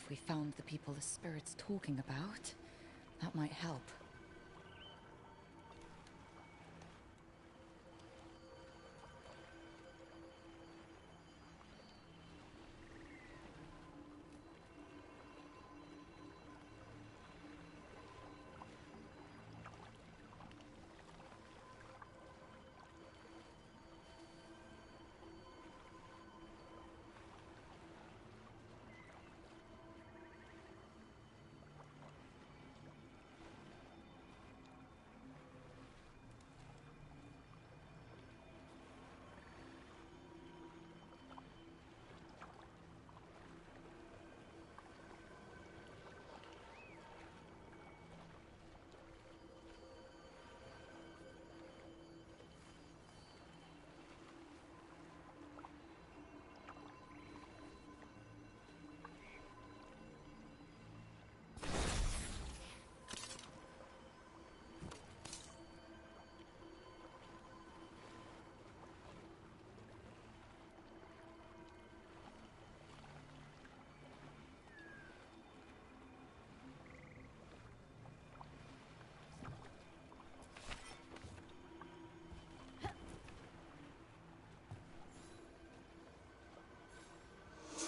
If we found the people the spirit's talking about, that might help.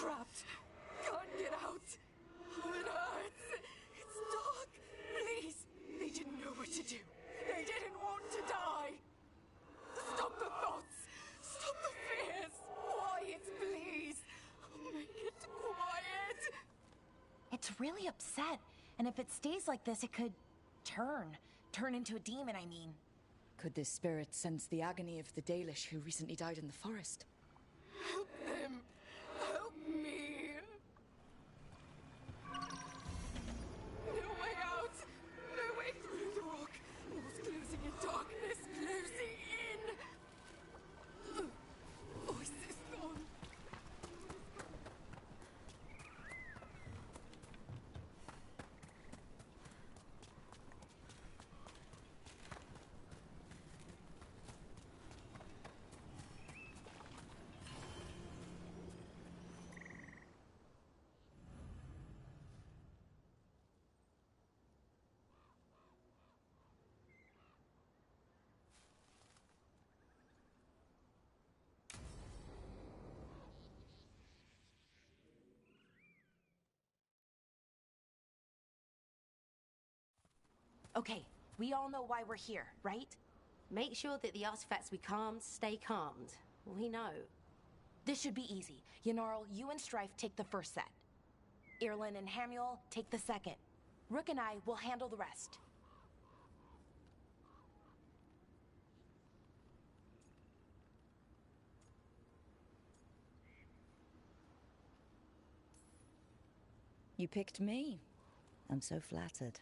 Trapped! Can't get out! Oh, it hurts! It's dark! Please! They didn't know what to do! They didn't want to die! Stop the thoughts! Stop the fears! Quiet, please! Make it quiet! It's really upset, and if it stays like this, it could turn into a demon, I mean. Could this spirit sense the agony of the Dalish who recently died in the forest? Help them! Help me! No way out! No way through the rock! Walls closing in darkness, closing in! Voice is gone. Okay, we all know why we're here, right? Make sure that the artifacts we calmed stay calmed. We know. This should be easy. Yanarl, you and Strife take the first set. Irlin and Hamuel take the second. Rook and I will handle the rest. You picked me. I'm so flattered.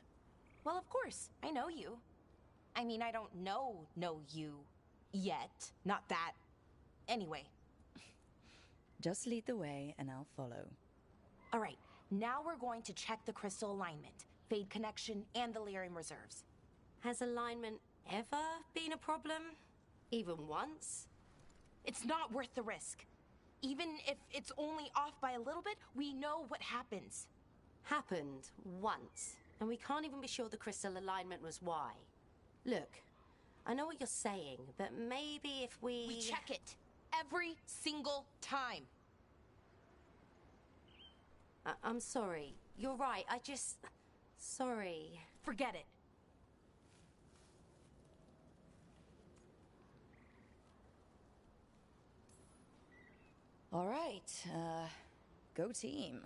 Well, of course, I know you. I mean, I don't know you yet. Not that. Anyway. Just lead the way and I'll follow. All right, now we're going to check the crystal alignment, fade connection, and the lyrium reserves. Has alignment ever been a problem? Even once? It's not worth the risk. Even if it's only off by a little bit, we know what happens. Happened once, and we can't even be sure the crystal alignment was why. Look, I know what you're saying, but maybe if We check it every single time. I'm sorry. You're right, sorry. Forget it. All right, go team.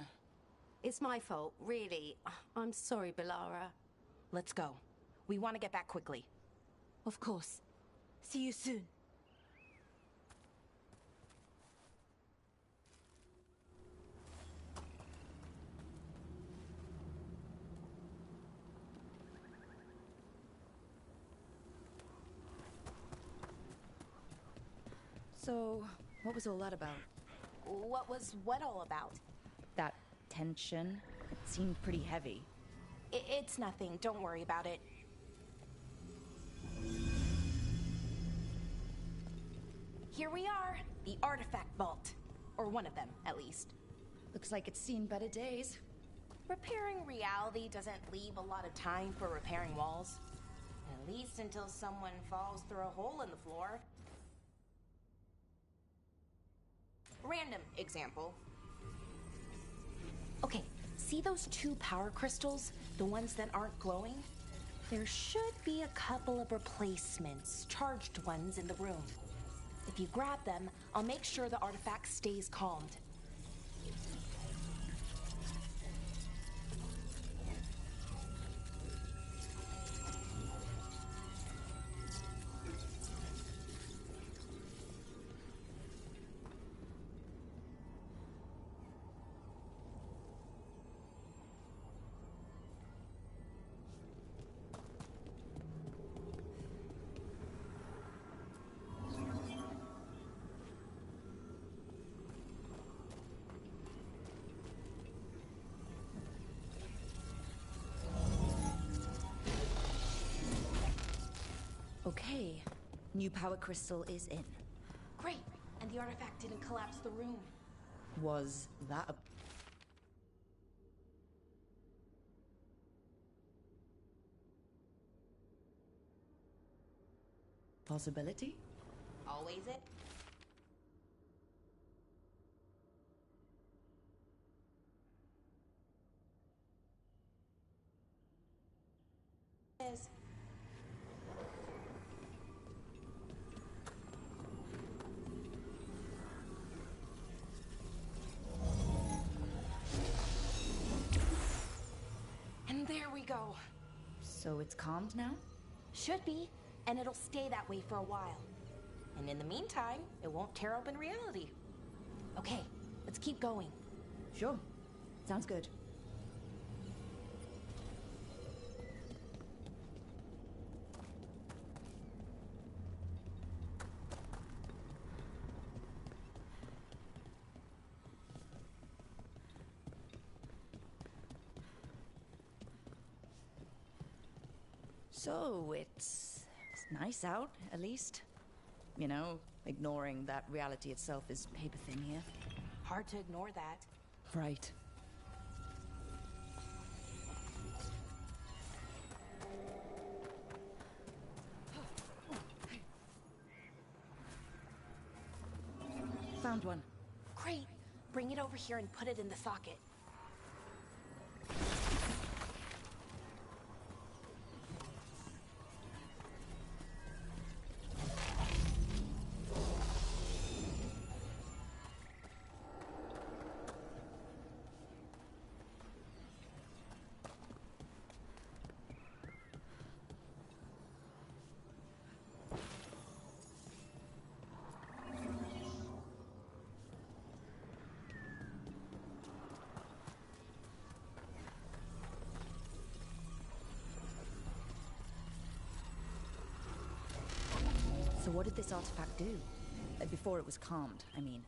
It's my fault, really. I'm sorry, Balara. Let's go. We want to get back quickly. Of course. See you soon. So, what was all that about? What was what all about? That tension? It seemed pretty heavy. It's nothing. Don't worry about it. Here we are, the artifact vault. Or one of them, at least. Looks like it's seen better days. Repairing reality doesn't leave a lot of time for repairing walls. At least until someone falls through a hole in the floor. Random example. Okay, see those 2 power crystals? The ones that aren't glowing? There should be a couple of replacements, charged ones in the room. If you grab them, I'll make sure the artifact stays calmed. Okay, new power crystal is in. Great, and the artifact didn't collapse the room. Was that a... possibility? Always it? Is. And there we go. So it's calmed now? Should be, and it'll stay that way for a while. And in the meantime, it won't tear open reality. Okay, let's keep going. Sure. Sounds good. So, it's nice out, at least. You know, ignoring that reality itself is paper thin here. Hard to ignore that. Right. Found one. Great. Bring it over here and put it in the socket. So what did this artifact do? Before it was calmed, I mean.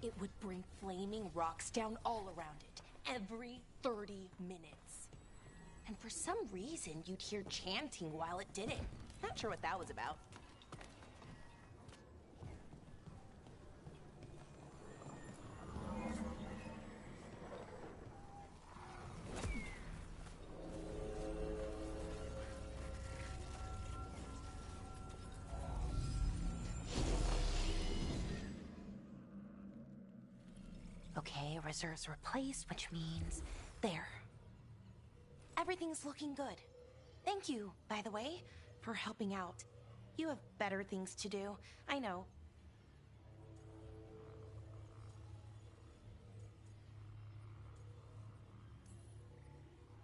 It would bring flaming rocks down all around it, every 30 minutes. And for some reason, you'd hear chanting while it did it. Not sure what that was about. Okay, reserves replaced, which means there. Everything's looking good. Thank you, by the way, for helping out. You have better things to do, I know.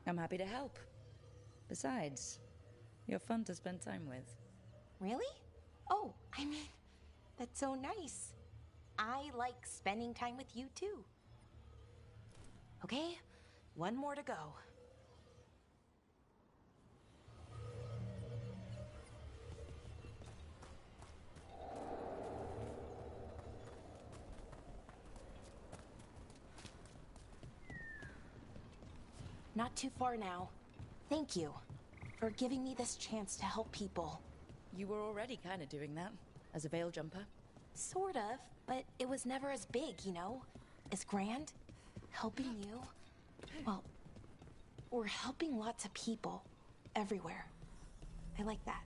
I'm happy to help. Besides, you're fun to spend time with. Really? Oh, I mean, that's so nice. I like spending time with you too. Okay, one more to go. Not too far now. Thank you for giving me this chance to help people. You were already kind of doing that, as a veil jumper. Sort of, but it was never as big, you know? As grand. Helping you, well, We're helping lots of people. Everywhere. I like that.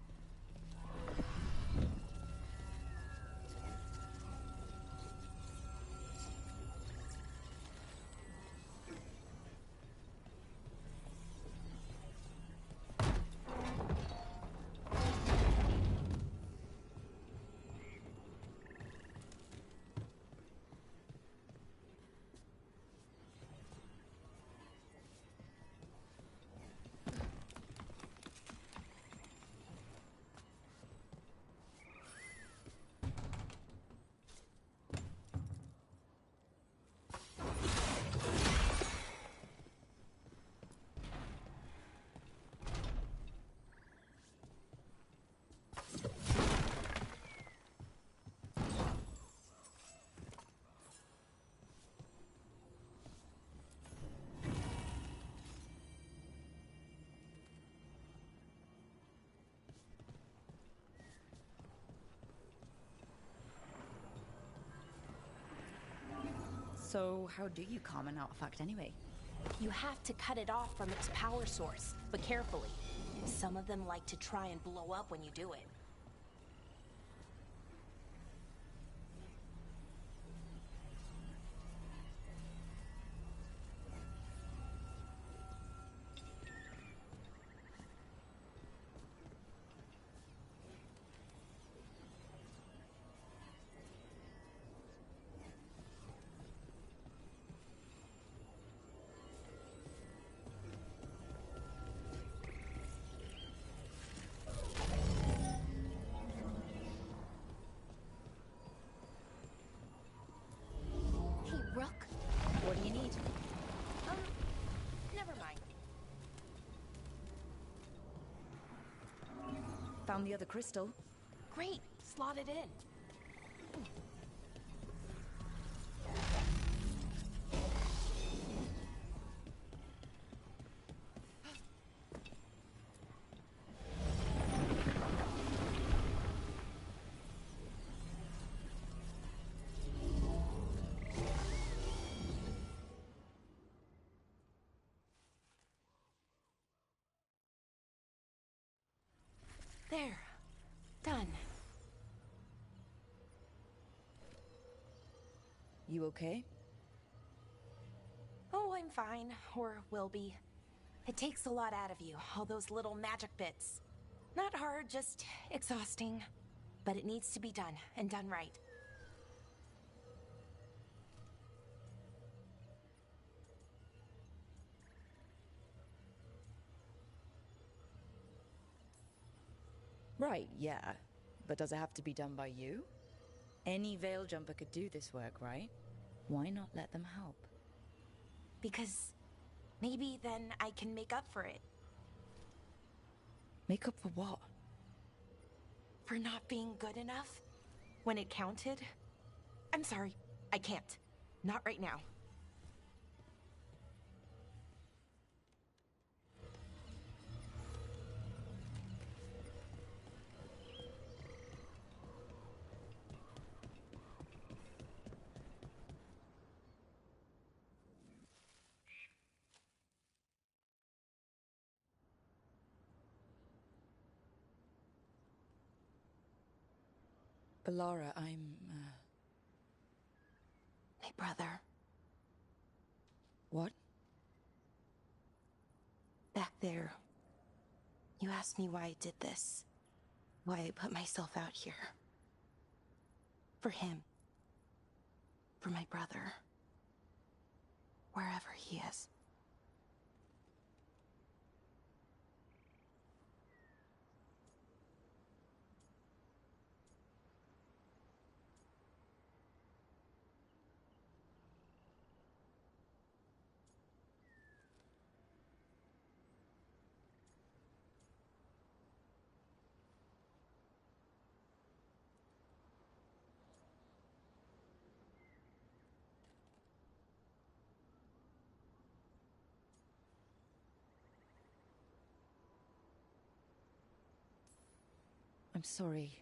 So, how do you calm an artifact anyway? You have to cut it off from its power source, but carefully. Some of them like to try and blow up when you do it. What do you need? Never mind. Found the other crystal. Great, slot it in. There. Done. You okay? Oh, I'm fine. Or will be. It takes a lot out of you, all those little magic bits. Not hard, just exhausting. But it needs to be done, and done right. Right, yeah. But does it have to be done by you? Any veil jumper could do this work, right? Why not let them help? Because maybe then I can make up for it. Make up for what? For not being good enough? When it counted? I'm sorry, I can't. Not right now. Lara, My brother. What? Back there. You asked me why I did this. Why I put myself out here. For him. For my brother. Wherever he is. I'm sorry.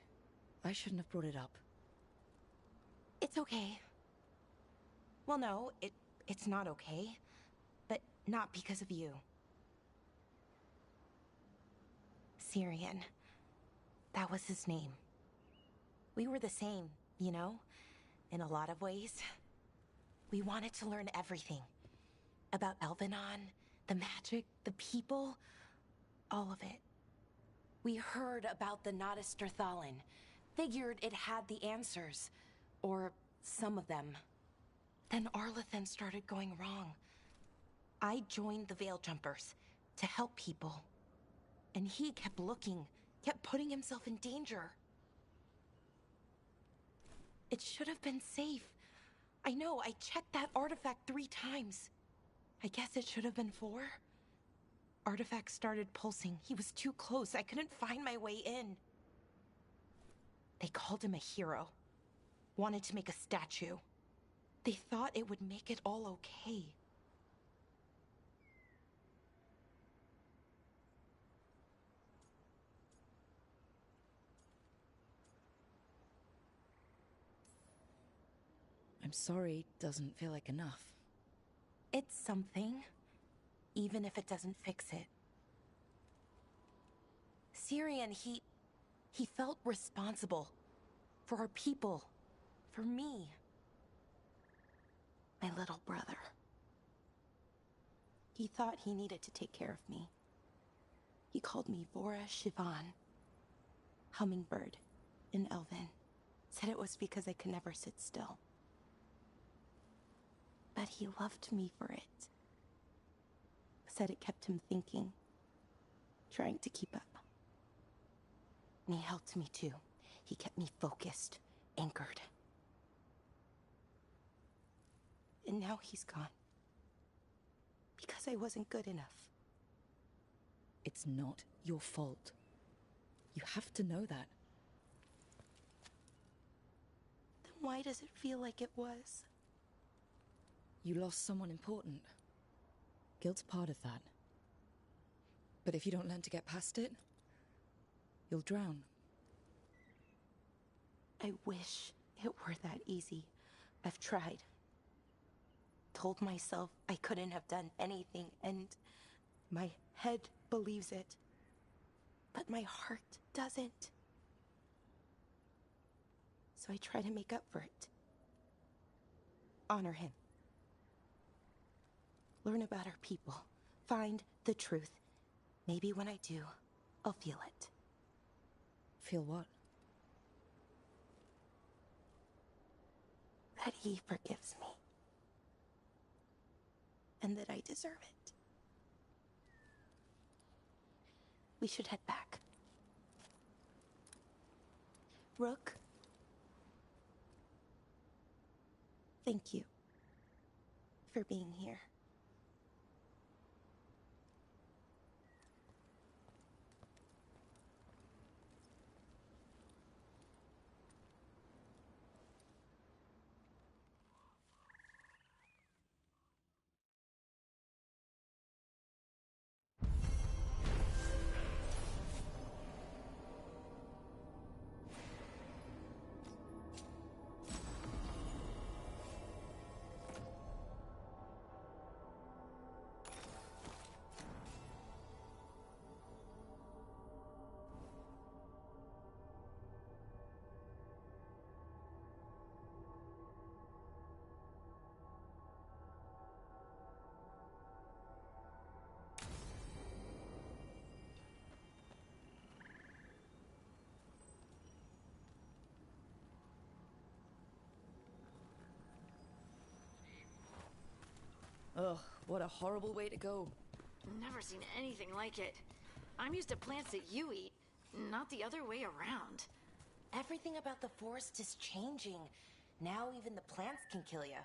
I shouldn't have brought it up. It's okay. Well, no, it's not okay. But not because of you. Syrian. That was his name. We were the same, you know, in a lot of ways. We wanted to learn everything. About Elvenon, the magic, the people, all of it. We heard about the Notisterthalin, figured it had the answers, or some of them. Then Arlathan started going wrong. I joined the Veil Jumpers to help people. And he kept looking, kept putting himself in danger. It should have been safe. I know, I checked that artifact 3 times. I guess it should have been 4. Artifact started pulsing. He was too close. I couldn't find my way in. They called him a hero. Wanted to make a statue. They thought it would make it all okay. I'm sorry, doesn't feel like enough. It's something, even if it doesn't fix it. Syrian, he felt responsible for our people, for me. My little brother. He thought he needed to take care of me. He called me Vora Shivan, hummingbird, in Elven. Said it was because I could never sit still. But he loved me for it. Said it kept him thinking, trying to keep up. And he helped me too. He kept me focused, anchored. And now he's gone. Because I wasn't good enough. It's not your fault. You have to know that. Then why does it feel like it was? You lost someone important. Guilt's part of that. But if you don't learn to get past it, you'll drown. I wish it were that easy. I've tried. Told myself I couldn't have done anything, and my head believes it. But my heart doesn't. So I try to make up for it. Honor him. Learn about our people. Find the truth. Maybe when I do, I'll feel it. Feel what? That he forgives me. And that I deserve it. We should head back. Rook? Thank you for being here. Ugh, what a horrible way to go. Never seen anything like it. I'm used to plants that you eat, not the other way around. Everything about the forest is changing. Now even the plants can kill you.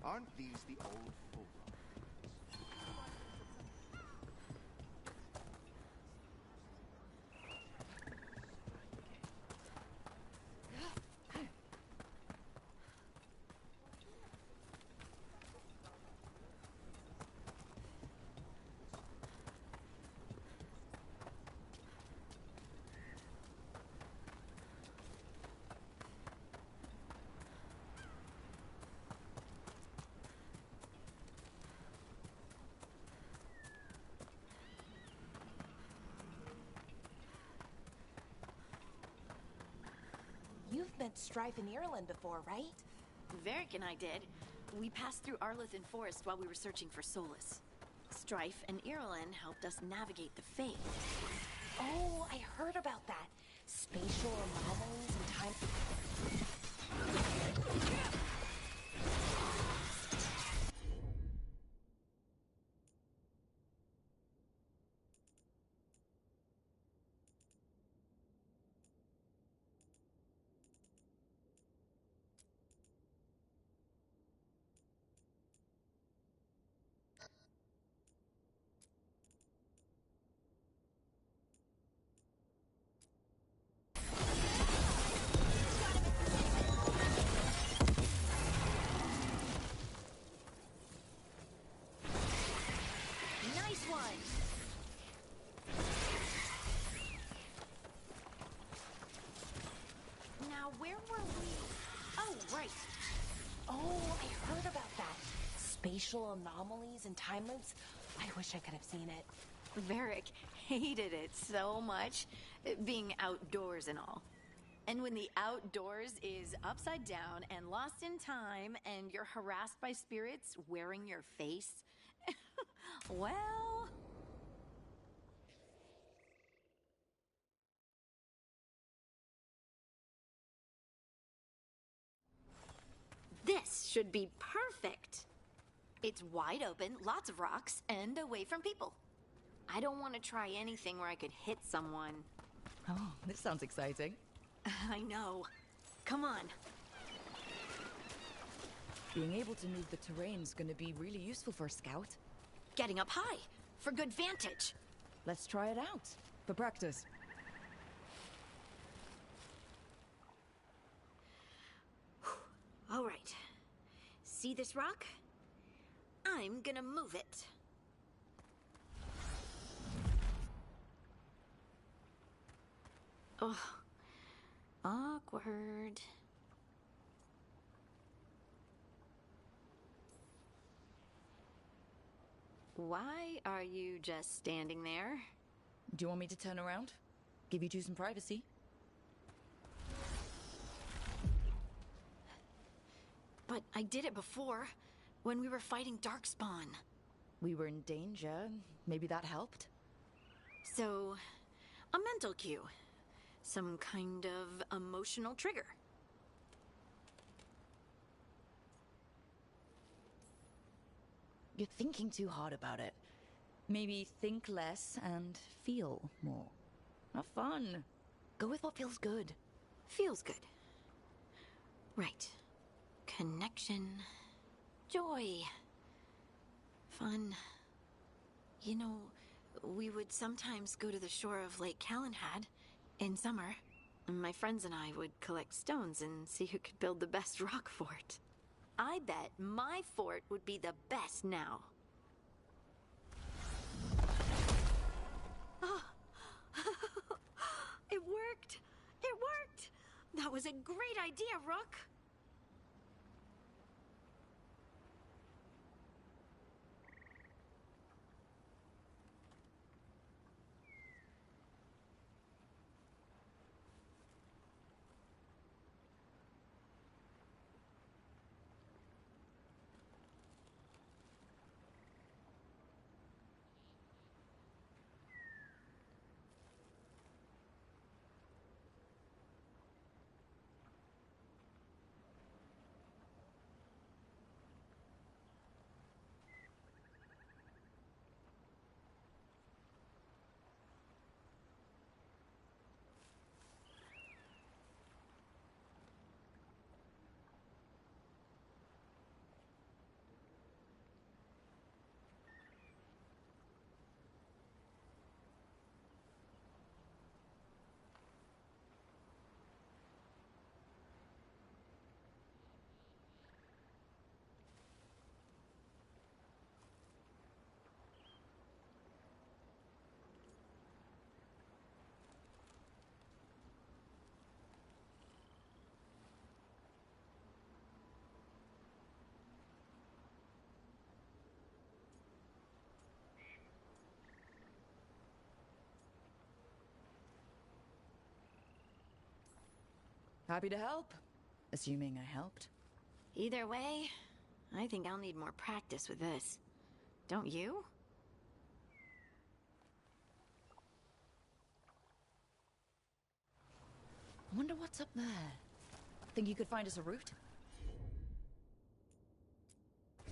Aren't these the old folk? You've met Strife in Ireland before, right? Varric and I did. We passed through Arlothan Forest while we were searching for Solus. Strife and Irulan helped us navigate the Fae. Oh, I heard about that. Spatial anomalies and time... Nice one! Now, where were we? Oh, right. Oh, I heard about that. Spatial anomalies and time loops. I wish I could have seen it. Varric hated it so much, being outdoors and all. And when the outdoors is upside down and lost in time and you're harassed by spirits wearing your face, well... This should be perfect. It's wide open, lots of rocks, and away from people. I don't want to try anything where I could hit someone. Oh, this sounds exciting. I know. Come on. Being able to move the terrain's gonna be really useful for a scout. Getting up high, for good vantage. Let's try it out, for practice. All right. See this rock? I'm gonna move it. Oh, awkward. Why are you just standing there? Do you want me to turn around? Give you two some privacy? But I did it before, when we were fighting Darkspawn. We were in danger. Maybe that helped? So, a mental cue. Some kind of emotional trigger. You're thinking too hard about it. Maybe think less and feel more. Have fun. Go with what feels good. Feels good. Right. Connection. Joy. Fun. You know, we would sometimes go to the shore of Lake Calenhad in summer. My friends and I would collect stones and see who could build the best rock fort. I bet my fort would be the best now. Oh. It worked! It worked! That was a great idea, Rook! Happy to help. Assuming I helped. Either way, I think I'll need more practice with this. Don't you? I wonder what's up there. Think you could find us a route?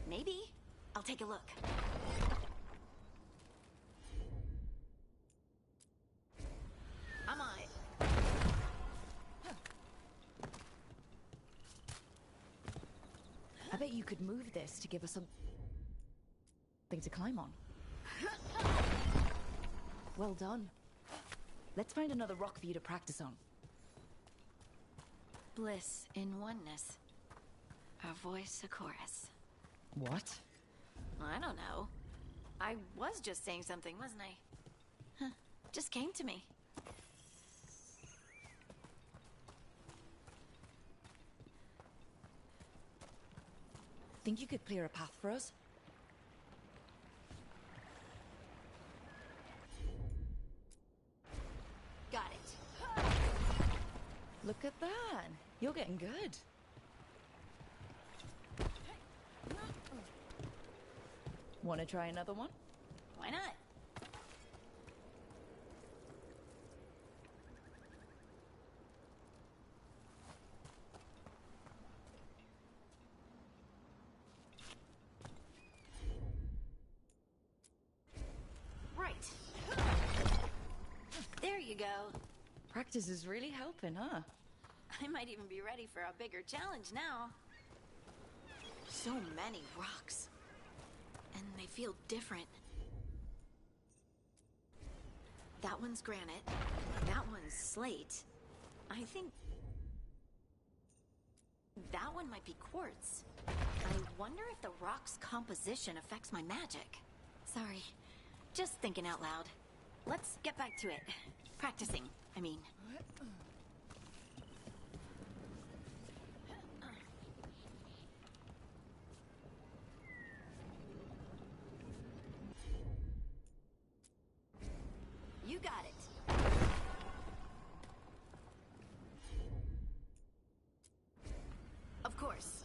Maybe. I'll take a look. I'm on it. I bet you could move this to give us something to climb on. Well done. Let's find another rock for you to practice on. Bliss in oneness. A voice, a chorus. What? I don't know. I was just saying something, wasn't I? Huh. Just came to me. Think you could clear a path for us? Got it. Look at that. You're getting good. Want to try another one? Why not? Right. There you go. Practice is really helping, huh? I might even be ready for a bigger challenge now. So many rocks. And they feel different. That one's granite. That one's slate. I think that one might be quartz. I wonder if the rock's composition affects my magic. Sorry. Just thinking out loud. Let's get back to it. Practicing, I mean. You got it. Of course.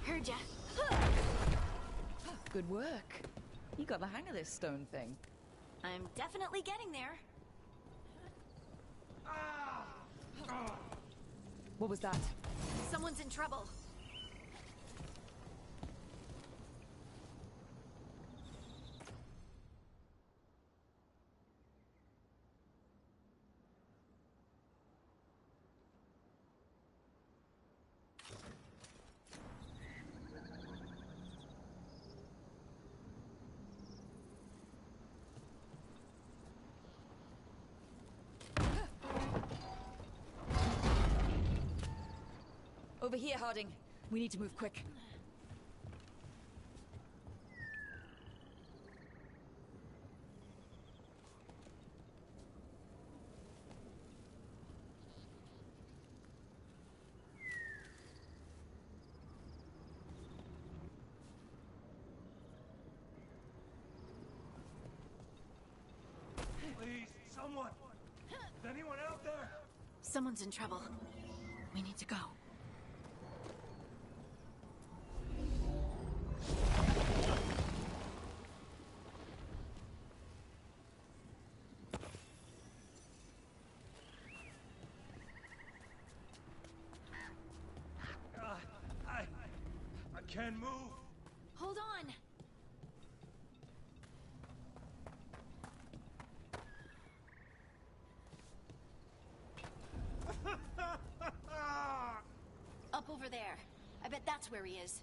Heard ya. Good work. You got the hang of this stone thing. I'm definitely getting there. What was that? Someone's in trouble. Over here, Harding. We need to move quick. Please, someone! Is anyone out there? Someone's in trouble. We need to go. I can't move. Hold on. Up over there. I bet that's where he is.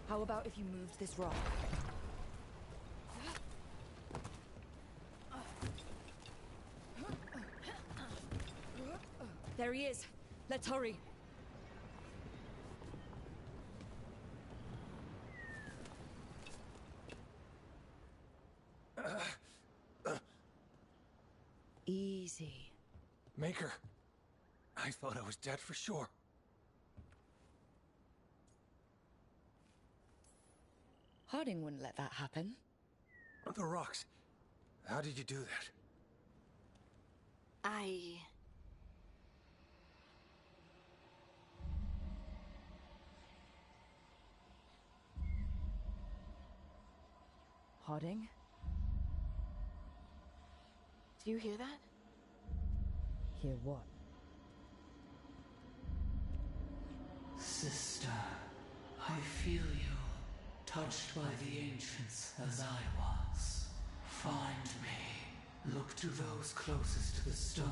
How about if you moved this rock? There he is. Let's hurry. Easy. Maker. I thought I was dead for sure. Harding wouldn't let that happen. The rocks. How did you do that? Harding? Do you hear that? Hear what? Sister, I feel you, touched by the ancients as I was. Find me. Look to those closest to the stone,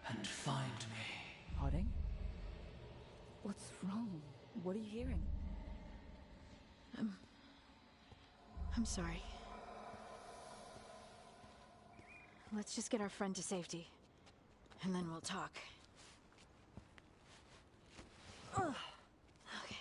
and find me. Harding? What's wrong? What are you hearing? I'm sorry. Let's just get our friend to safety, and then we'll talk. Ugh. Okay.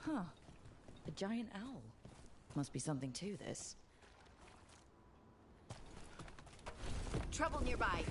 Huh. A giant owl. Must be something to this. Trouble nearby.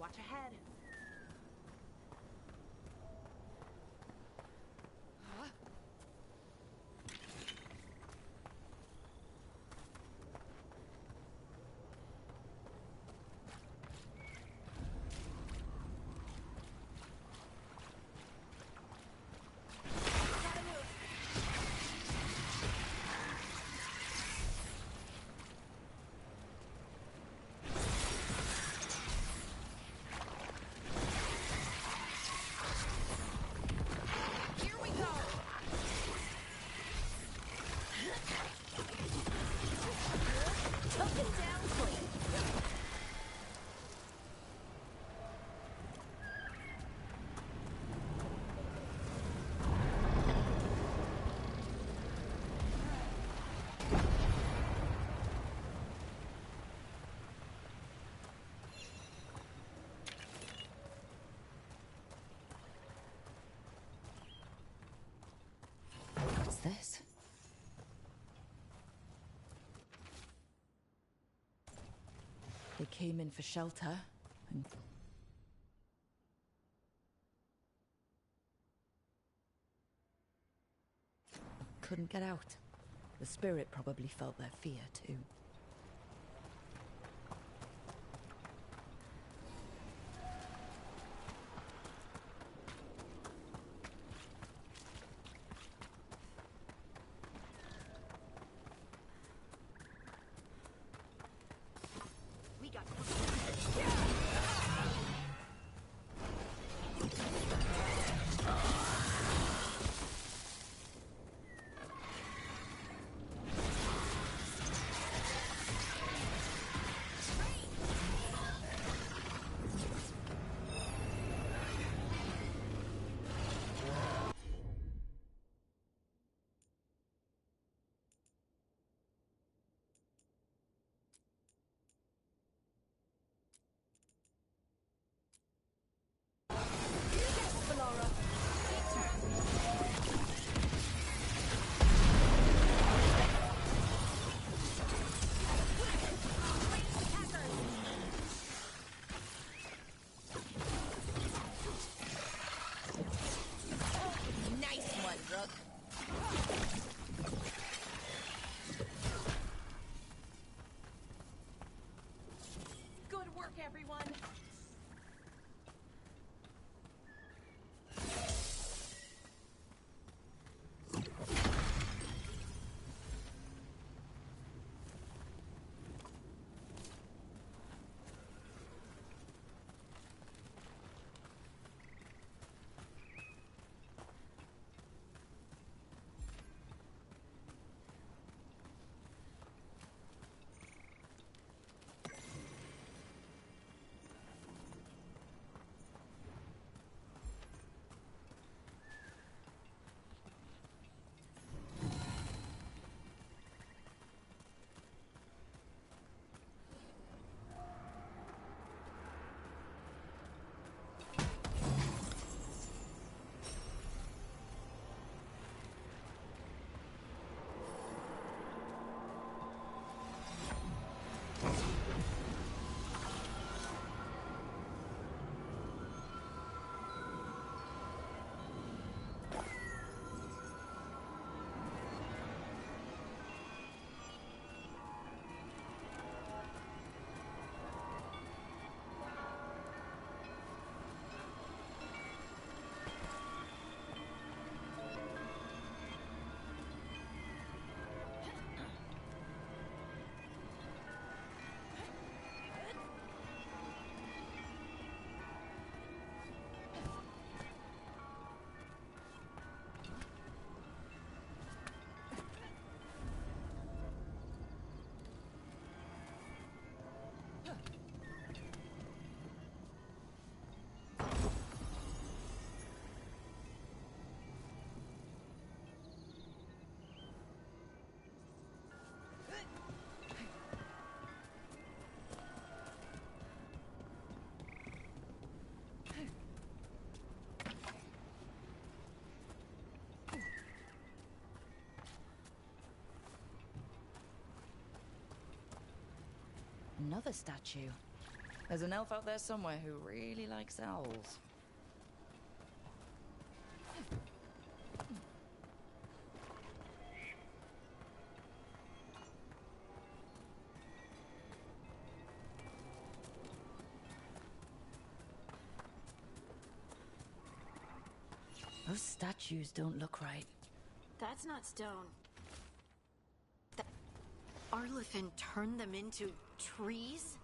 Watch ahead. What's this? They came in for shelter, and couldn't get out. The spirit probably felt their fear, too. another statue. There's an elf out there somewhere who really likes owls. Those statues don't look right. That's not stone. Arlefin turned them into trees?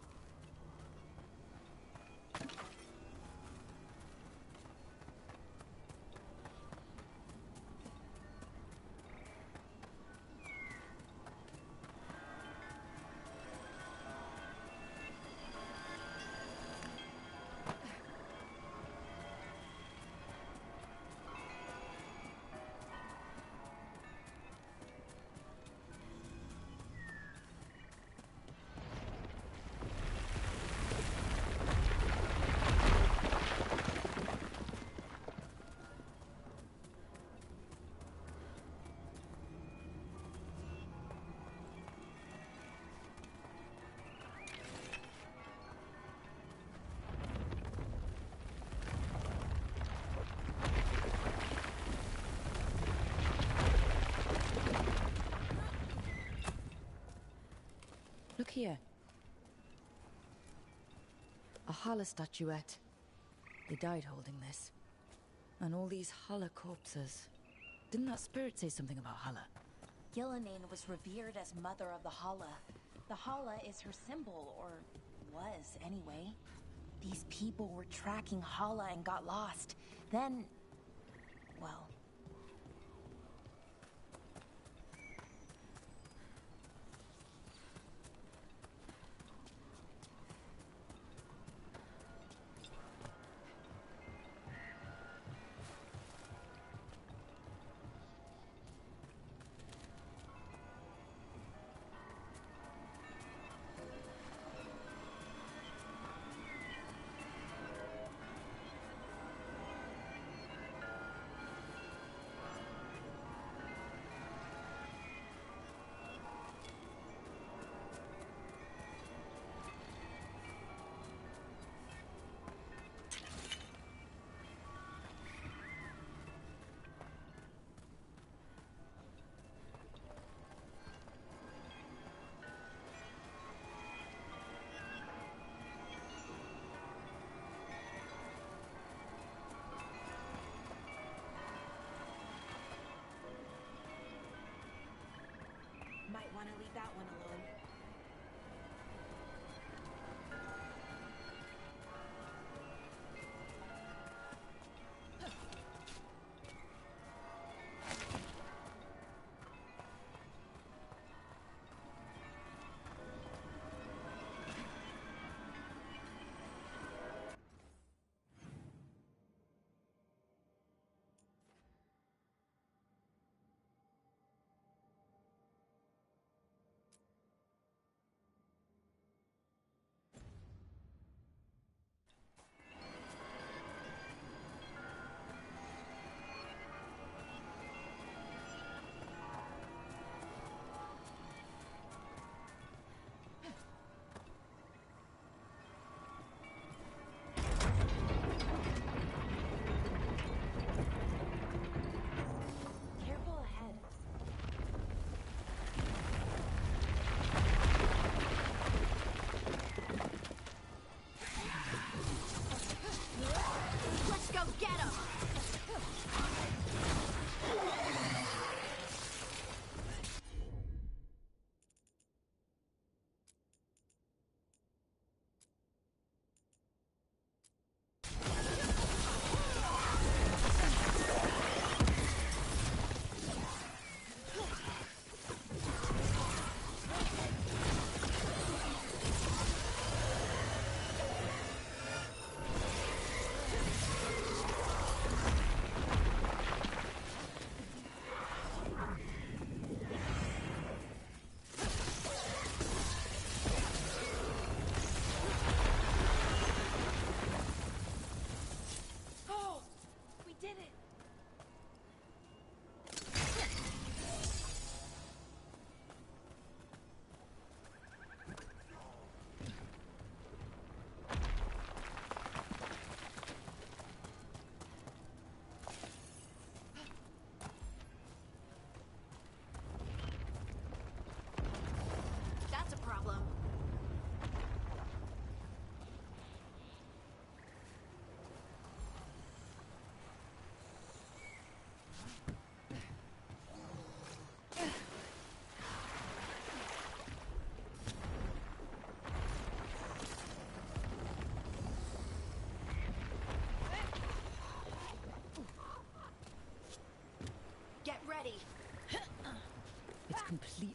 Look here. A Hala statuette. They died holding this. And all these Hala corpses. Didn't that spirit say something about Hala? Gillenane was revered as mother of the Hala. The Hala is her symbol, or was anyway. These people were tracking Hala and got lost. Then, well... Might want to leave that one alone.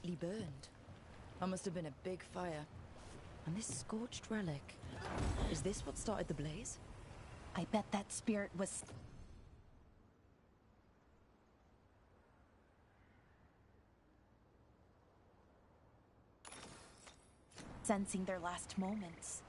completely burned. That must have been a big fire. And this scorched relic, is this what started the blaze? I bet that spirit was... sensing their last moments.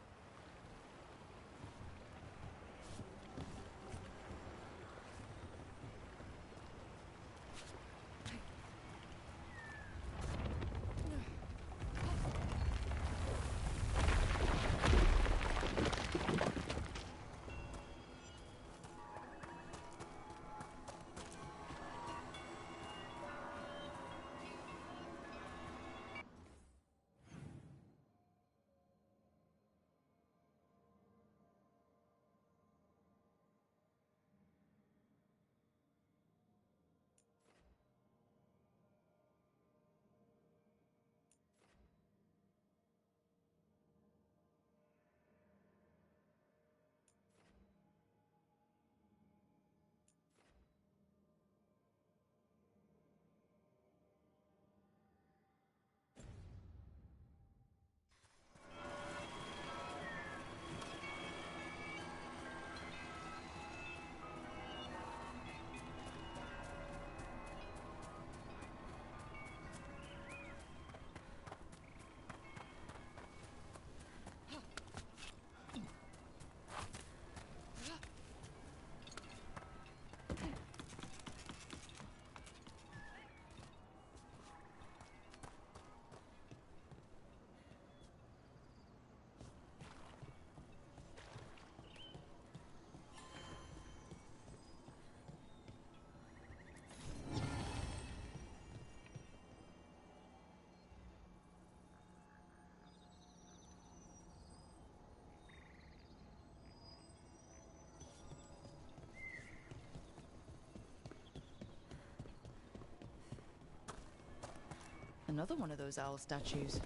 Another one of those owl statues.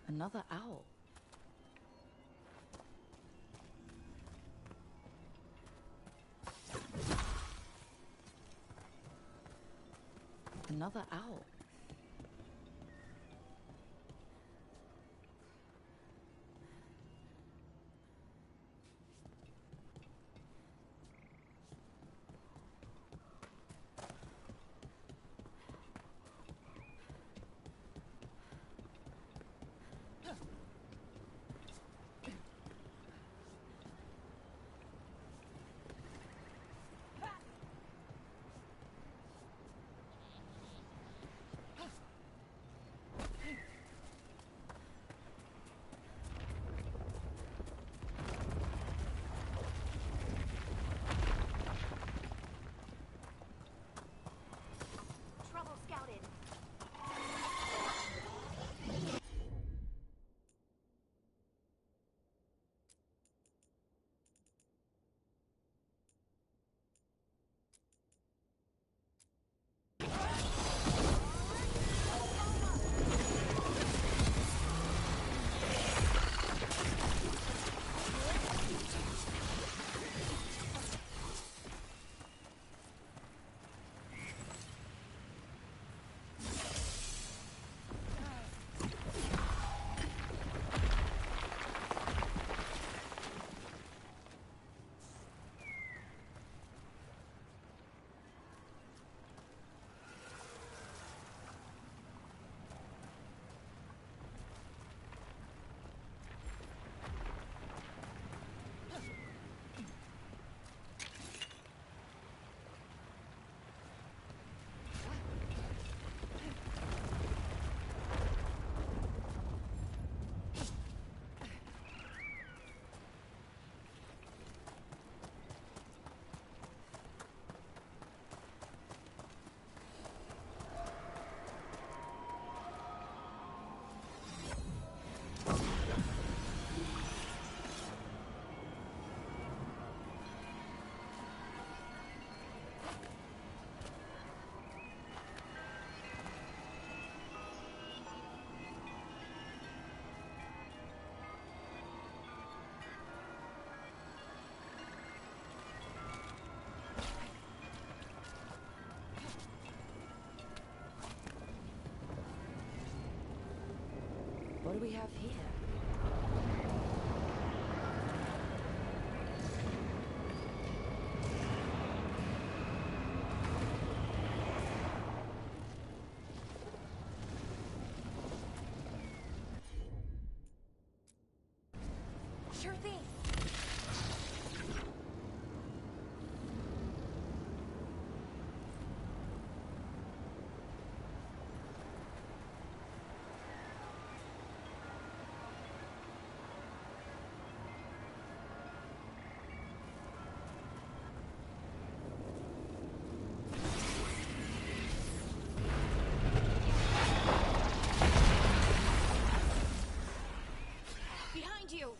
Another owl. Another owl. do we have here? Sure thing. Behind you!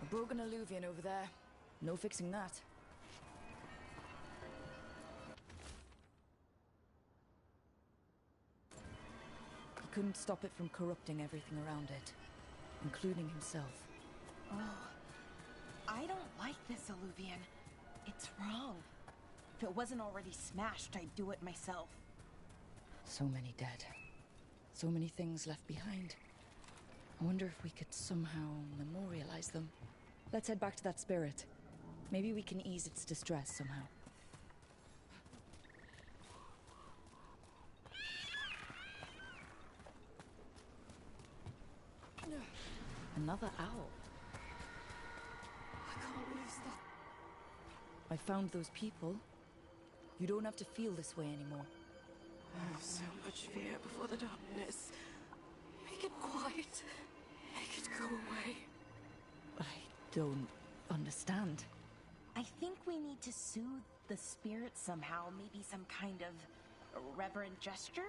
A broken alluvian over there. No fixing that. He couldn't stop it from corrupting everything around it, including himself. Oh, I don't like this alluvian. It's wrong. If it wasn't already smashed, I'd do it myself. So many dead. So many things left behind. I wonder if we could somehow memorialize them. Let's head back to that spirit. Maybe we can ease its distress somehow. Another owl. I can't lose that. I found those people. You don't have to feel this way anymore. I have so much fear before the darkness. Make it quiet. Make it go away. I don't understand. I think we need to soothe the spirit somehow. Maybe some kind of reverent gesture?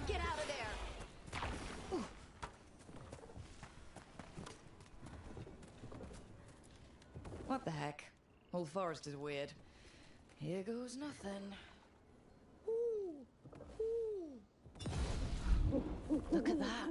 Get out of there! What the heck? Whole forest is weird. Here goes nothing. Look at that.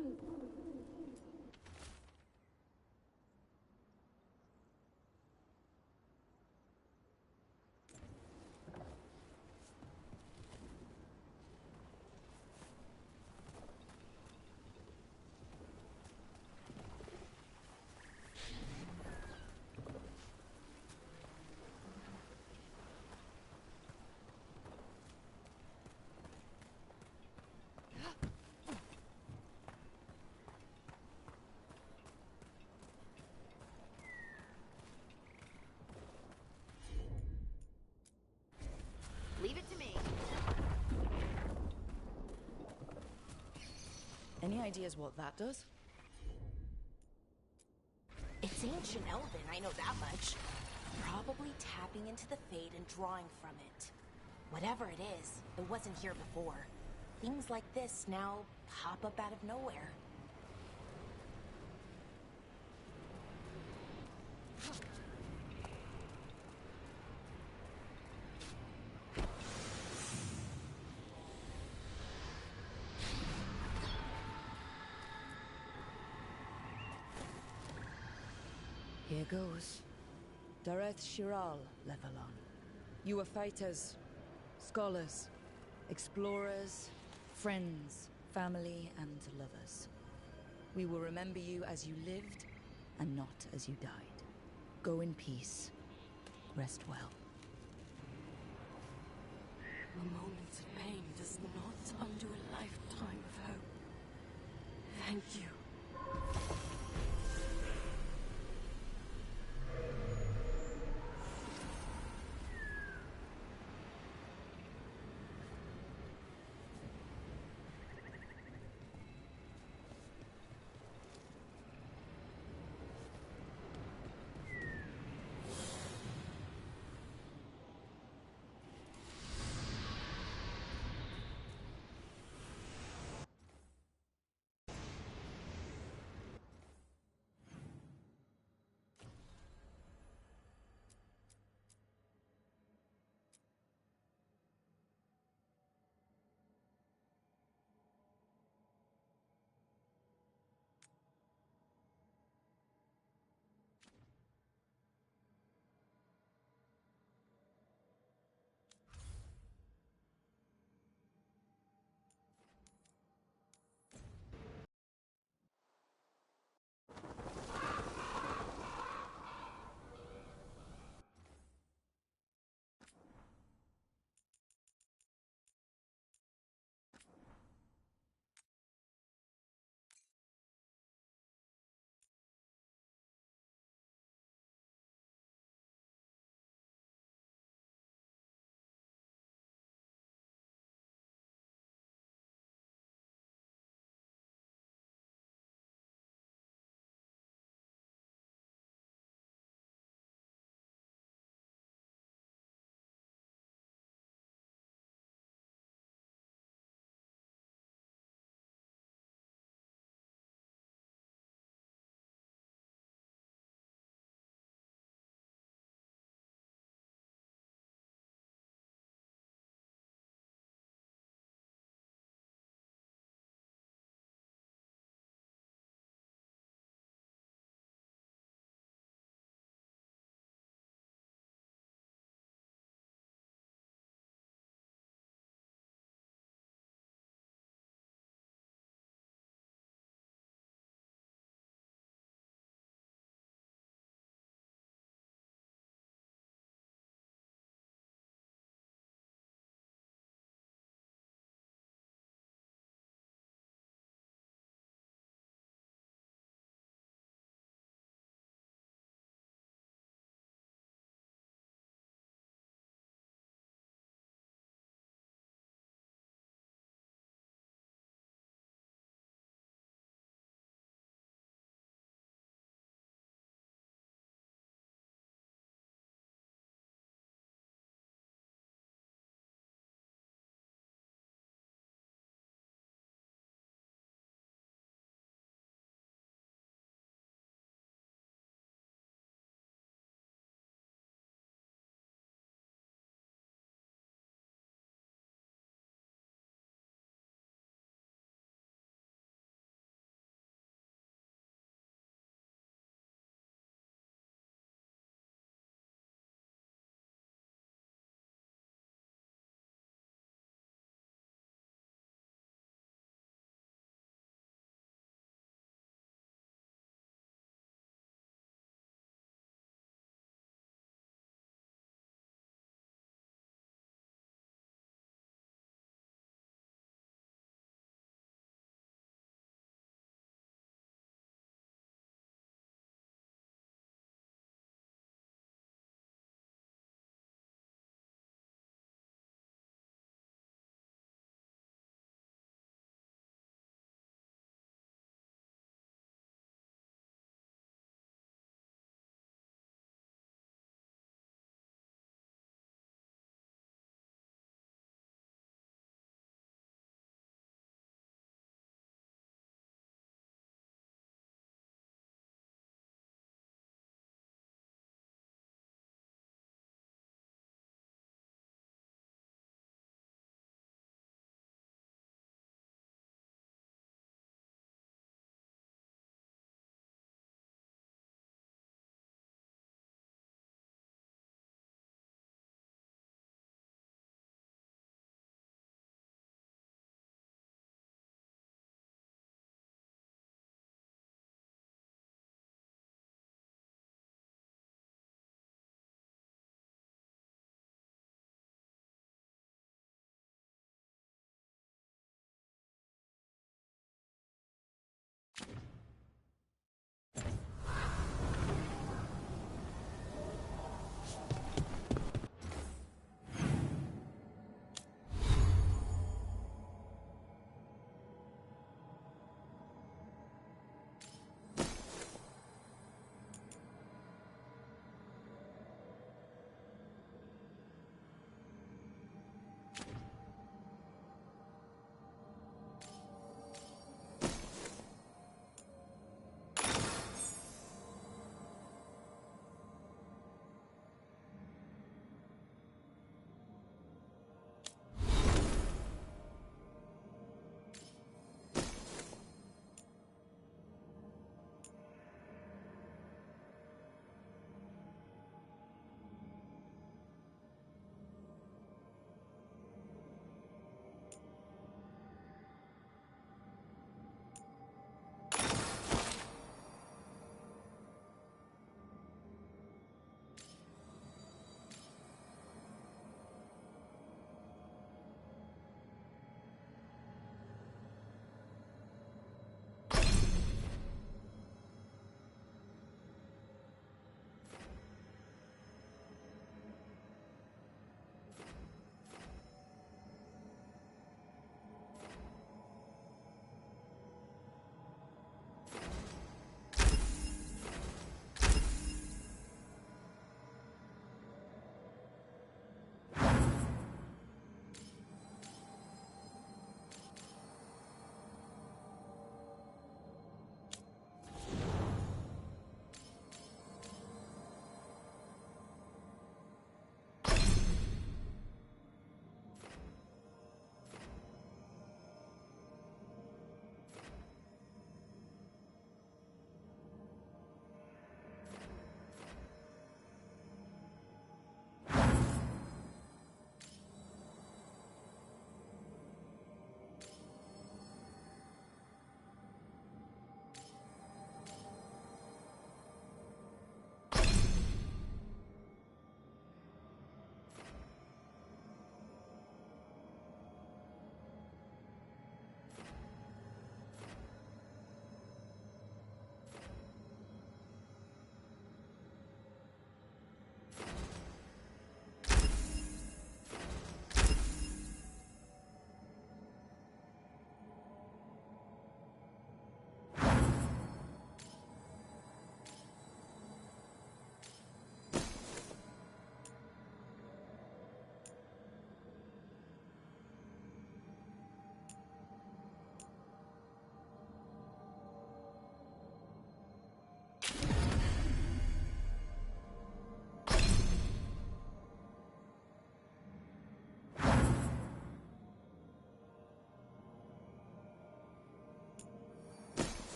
ideas what that does? It's ancient Elven, I know that much. Probably tapping into the Fade and drawing from it. Whatever it is, it wasn't here before. Things like this now pop up out of nowhere. Here goes. Dareth Shiral, Levelon. You are fighters, scholars, explorers, friends, family, and lovers. We will remember you as you lived, and not as you died. Go in peace. Rest well. A moment of pain does not undo a lifetime of hope. Thank you.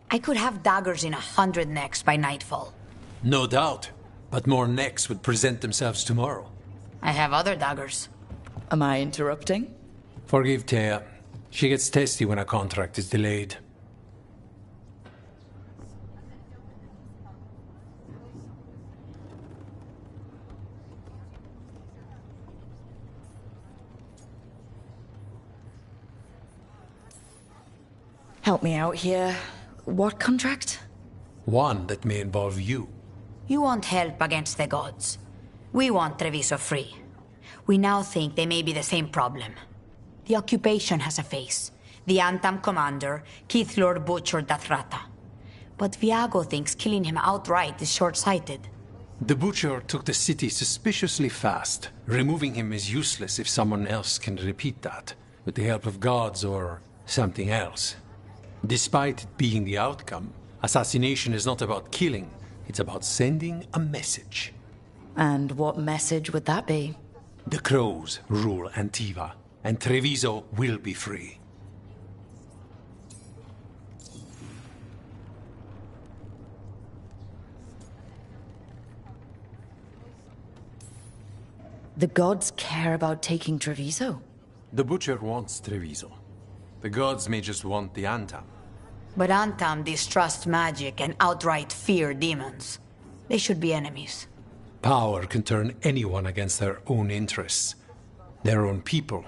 I could have daggers in 100 necks by nightfall. No doubt. But more necks would present themselves tomorrow. I have other daggers. Am I interrupting? Forgive Thea. She gets testy when a contract is delayed. Help me out here. What contract? One that may involve you. You want help against the gods. We want Treviso free. We now think they may be the same problem. The occupation has a face. The Antam commander, Keith Lord Butcher Dathrata. But Viago thinks killing him outright is short-sighted. The Butcher took the city suspiciously fast. Removing him is useless if someone else can repeat that, with the help of gods or something else. Despite it being the outcome, assassination is not about killing. It's about sending a message. And what message would that be? The crows rule Antiva, and Treviso will be free. The gods care about taking Treviso? The Butcher wants Treviso. The gods may just want the Antam. But Antam distrust magic and outright fear demons. They should be enemies. Power can turn anyone against their own interests, their own people.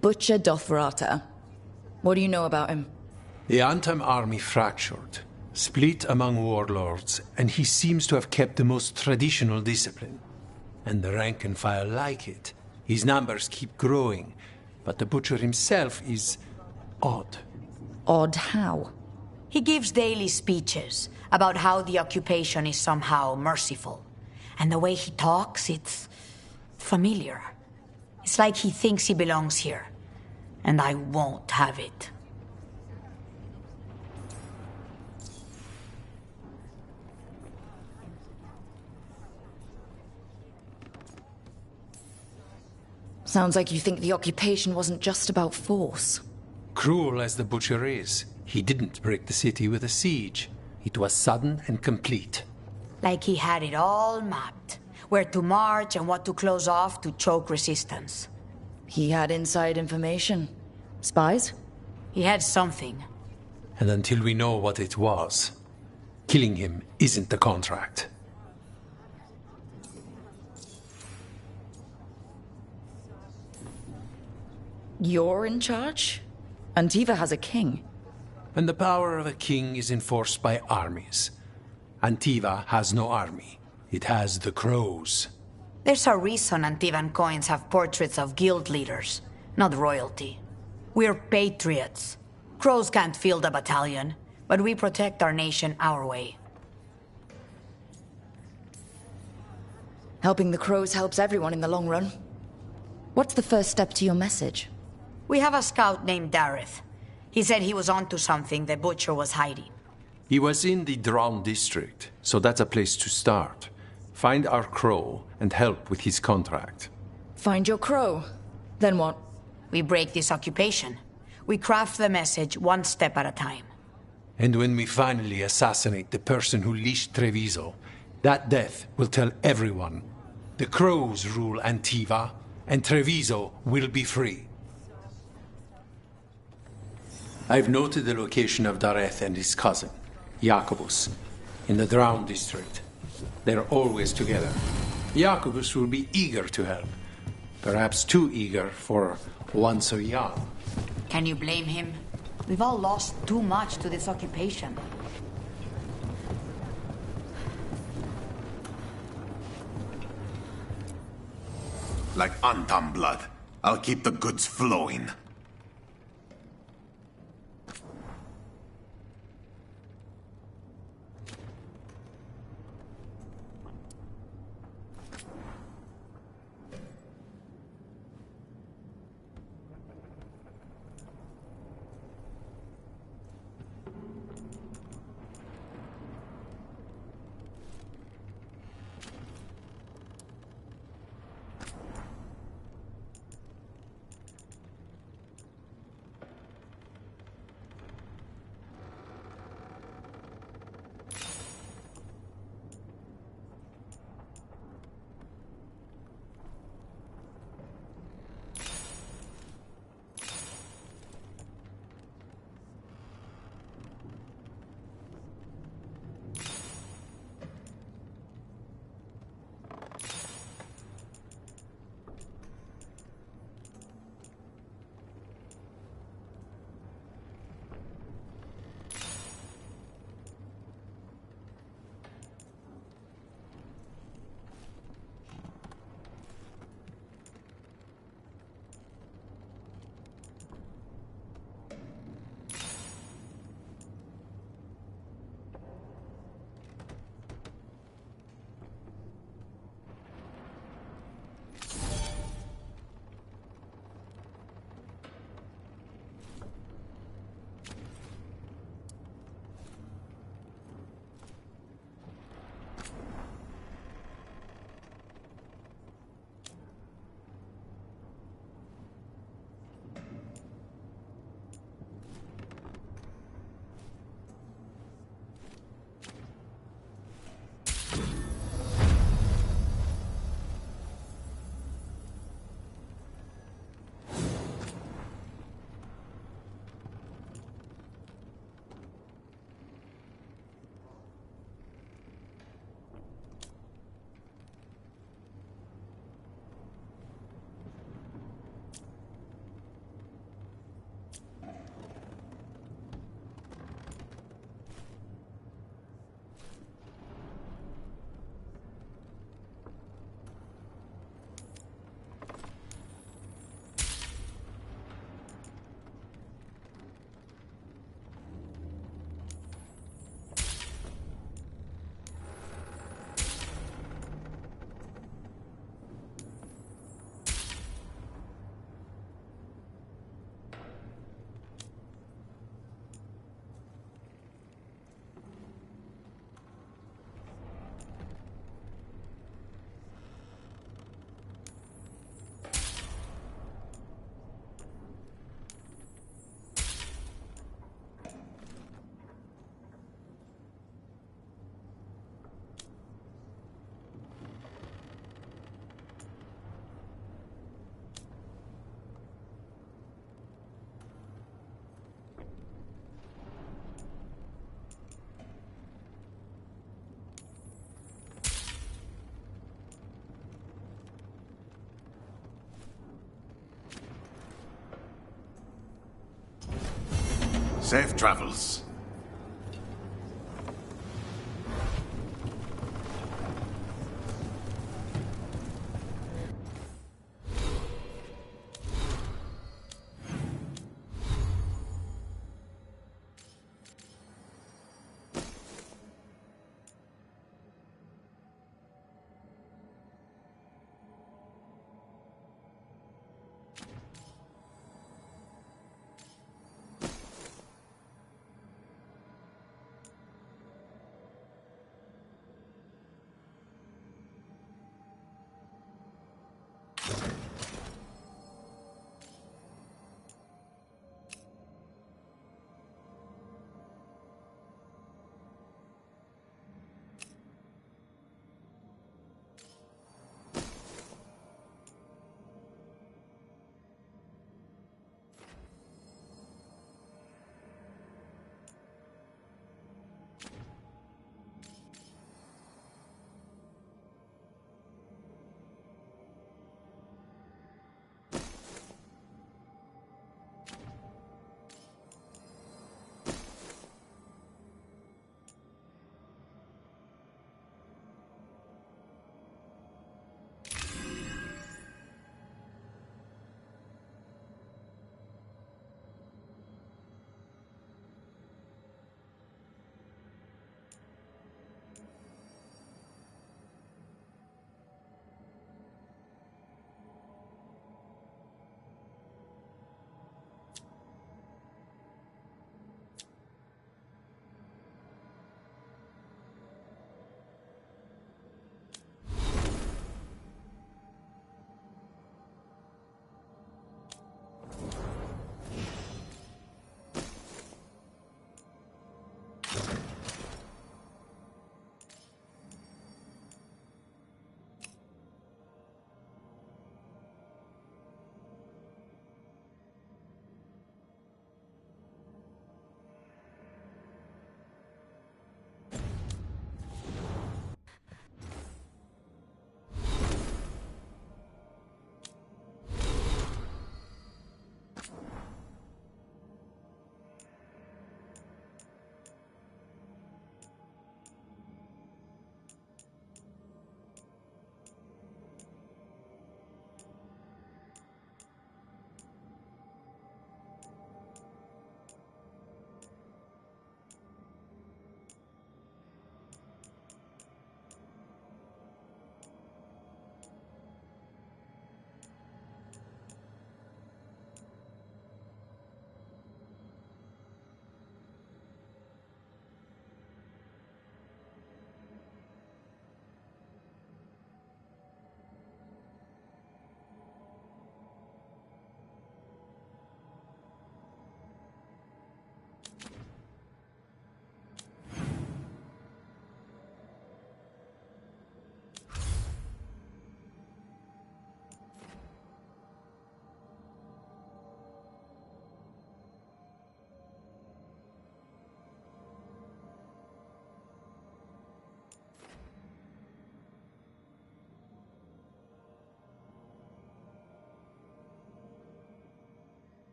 Butcher Dothrata. What do you know about him? The Antam army fractured, split among warlords, and he seems to have kept the most traditional discipline. And the rank and file like it. His numbers keep growing, but the Butcher himself is odd. Odd how? He gives daily speeches about how the occupation is somehow merciful. And the way he talks, it's familiar. It's like he thinks he belongs here. And I won't have it. Sounds like you think the occupation wasn't just about force. Cruel as the Butcher is, he didn't break the city with a siege. It was sudden and complete. Like he had it all mapped. Where to march and what to close off to choke resistance. He had inside information. Spies? He had something. And until we know what it was, killing him isn't the contract. You're in charge? Antiva has a king. And the power of a king is enforced by armies. Antiva has no army. It has the crows. There's a reason Antivan coins have portraits of guild leaders, not royalty. We're patriots. Crows can't field a battalion, but we protect our nation our way. Helping the crows helps everyone in the long run. What's the first step to your message? We have a scout named Dareth. He said he was onto something the Butcher was hiding. He was in the Drown district, so that's a place to start. Find our crow and help with his contract. Find your crow? Then what? We break this occupation. We craft the message one step at a time. And when we finally assassinate the person who leashed Treviso, that death will tell everyone. The crows rule Antiva, and Treviso will be free. I've noted the location of Dareth and his cousin, Jacobus, in the Drown district. They're always together. Jacobus will be eager to help. Perhaps too eager for one so young. Can you blame him? We've all lost too much to this occupation. Like Antam blood. I'll keep the goods flowing. Safe travels.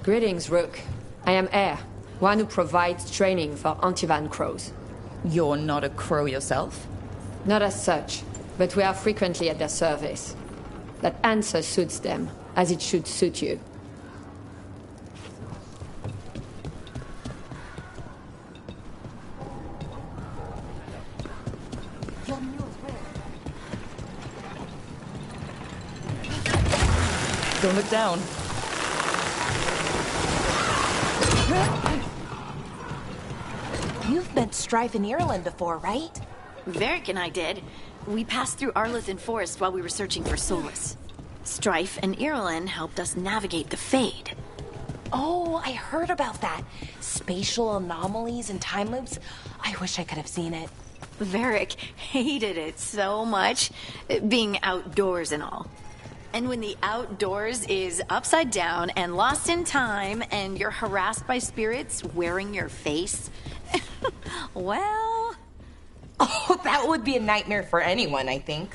Greetings, Rook. I am Air, one who provides training for Antivan crows. You're not a crow yourself? Not as such, but we are frequently at their service. That answer suits them, as it should suit you. Don't look down. You've met Strife in Ireland before, right? Varric and I did. We passed through Arlothan Forest while we were searching for Solus. Strife and Irulan helped us navigate the Fade. Oh, I heard about that. Spatial anomalies and time loops. I wish I could have seen it. Varric hated it so much, being outdoors and all. And when the outdoors is upside down and lost in time and you're harassed by spirits wearing your face, well... Oh, that would be a nightmare for anyone, I think.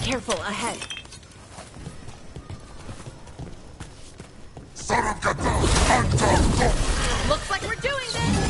Careful, ahead. Looks like we're doing this!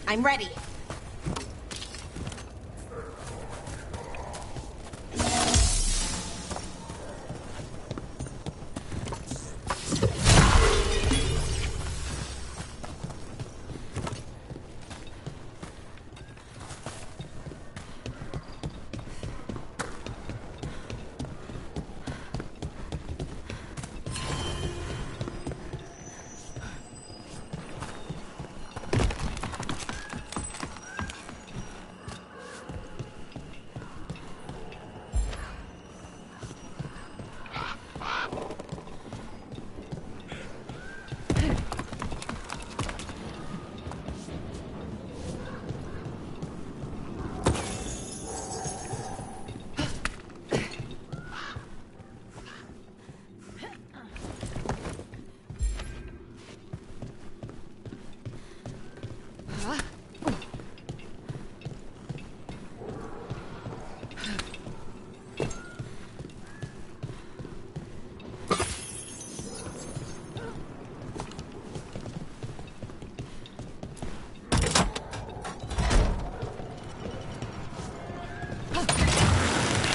I'm ready.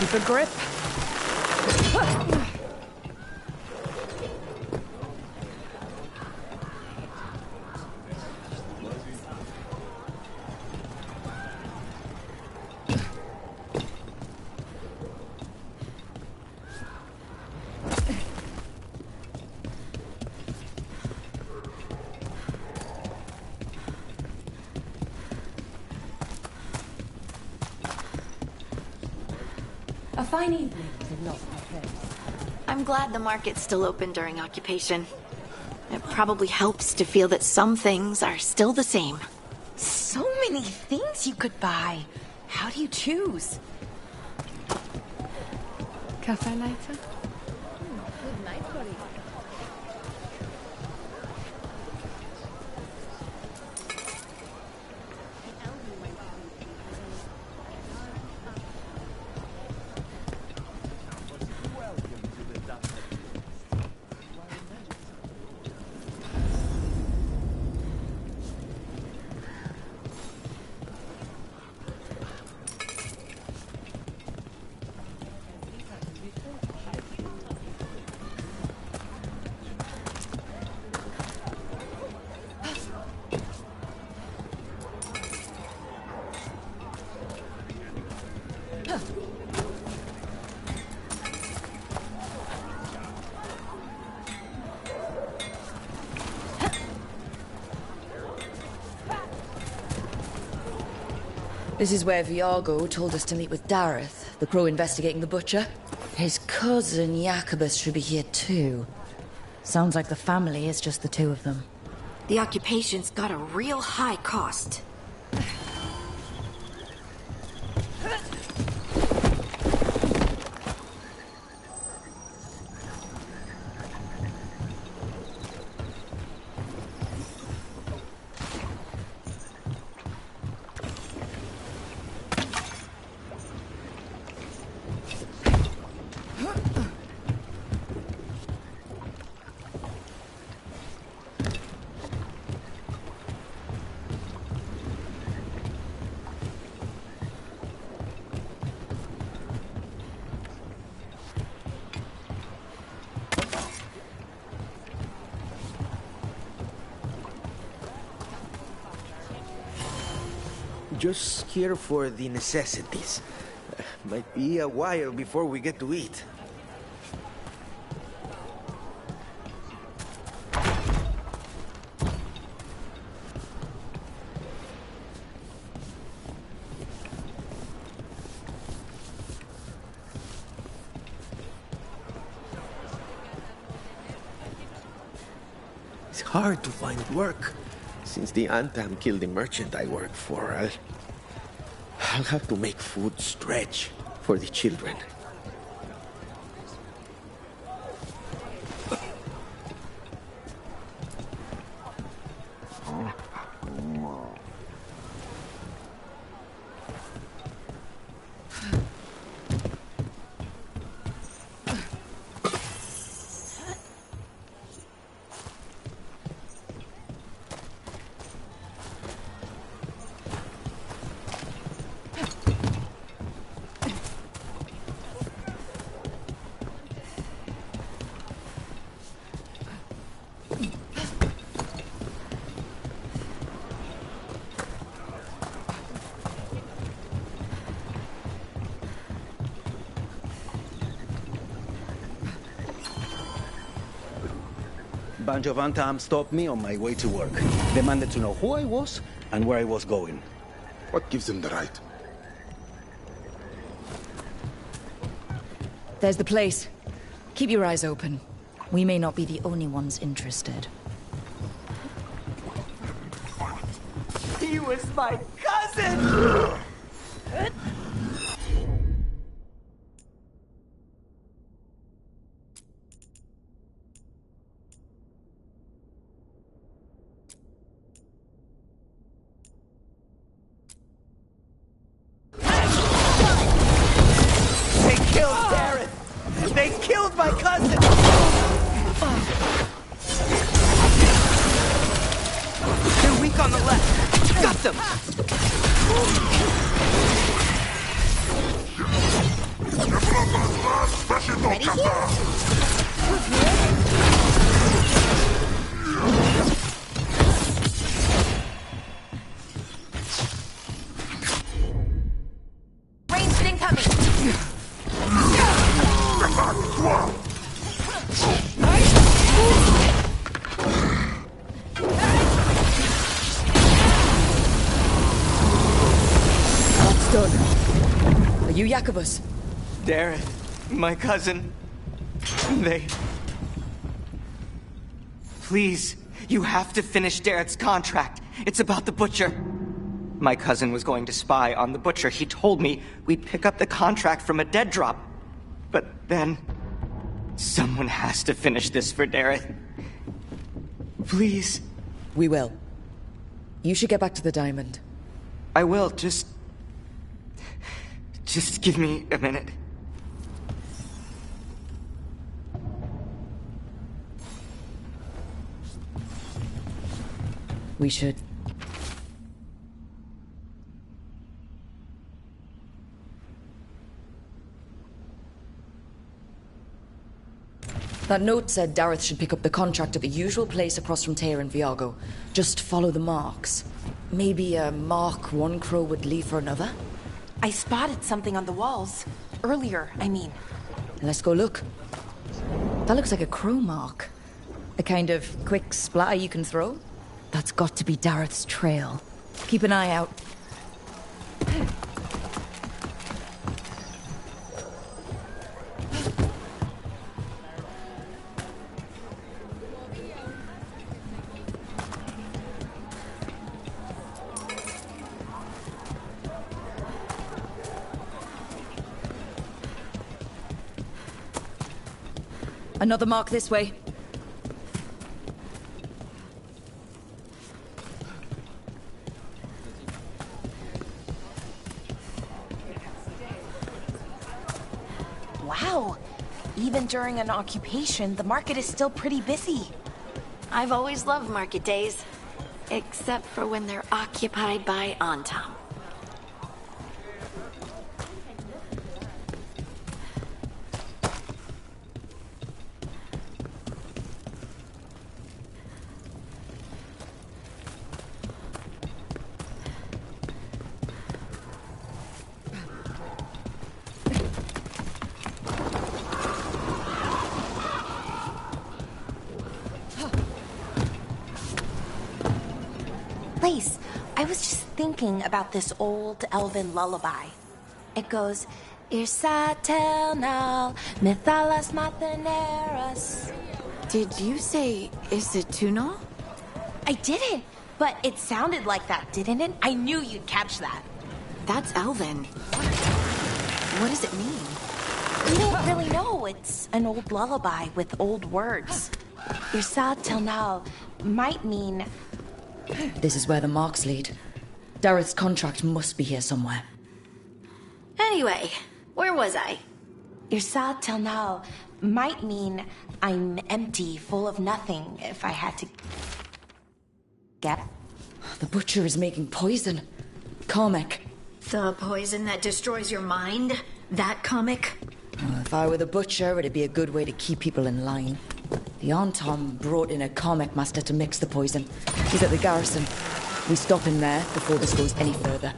Keep a grip. A fine evening did not prepare. I'm glad the market's still open during occupation. It probably helps to feel that some things are still the same. So many things you could buy. How do you choose? Cafe later? Good night, buddy. This is where Viago told us to meet with Dareth, the crow investigating the butcher. His cousin Jacobus should be here too. Sounds like the family is just the two of them. The occupation's got a real high cost. Just here for the necessities. Might be a while before we get to eat. It's hard to find work. Since the Antam killed the merchant I work for, I'll have to make food stretch for the children. Bunch of Antam stopped me on my way to work. Demanded to know who I was and where I was going. What gives them the right? There's the place. Keep your eyes open. We may not be the only ones interested. He was my cousin! They killed my cousin! They're weak on the left. Got them! Ready here? Ranged incoming! That's done. Are you Jacobus? Darren, my cousin. They... Please, you have to finish Darrett's contract. It's about the Butcher. My cousin was going to spy on the Butcher. He told me we'd pick up the contract from a dead drop. But then... someone has to finish this for Darrett. Please. We will. You should get back to the diamond. I will, just give me a minute. We should. That note said Dareth should pick up the contract at the usual place across from Teir and Viago. Just follow the marks. Maybe a mark one crow would leave for another? I spotted something on the walls. Earlier, I mean. Let's go look. That looks like a crow mark. A kind of quick splatter you can throw? That's got to be Dareth's trail. Keep an eye out. Another mark this way. Wow. Even during an occupation, the market is still pretty busy. I've always loved market days. Except for when they're occupied by Antam. Lace, I was just thinking about this old elven lullaby. It goes, Irsa telnal, mithalas mateneras. Did you say Isitunal? I didn't, but it sounded like that, didn't it? I knew you'd catch that. That's Elven. What does it mean? We don't really know. It's an old lullaby with old words. Irsa telnal might mean... This is where the marks lead. Dareth's contract must be here somewhere. Anyway, where was I? Irsa telnal might mean I'm empty, full of nothing, if I had to... get... The butcher is making poison. Comic. The poison that destroys your mind? That comic? If I were the butcher, it'd be a good way to keep people in line. The Antam brought in a comic master to mix the poison. He's at the garrison. We stop him there before this goes any further.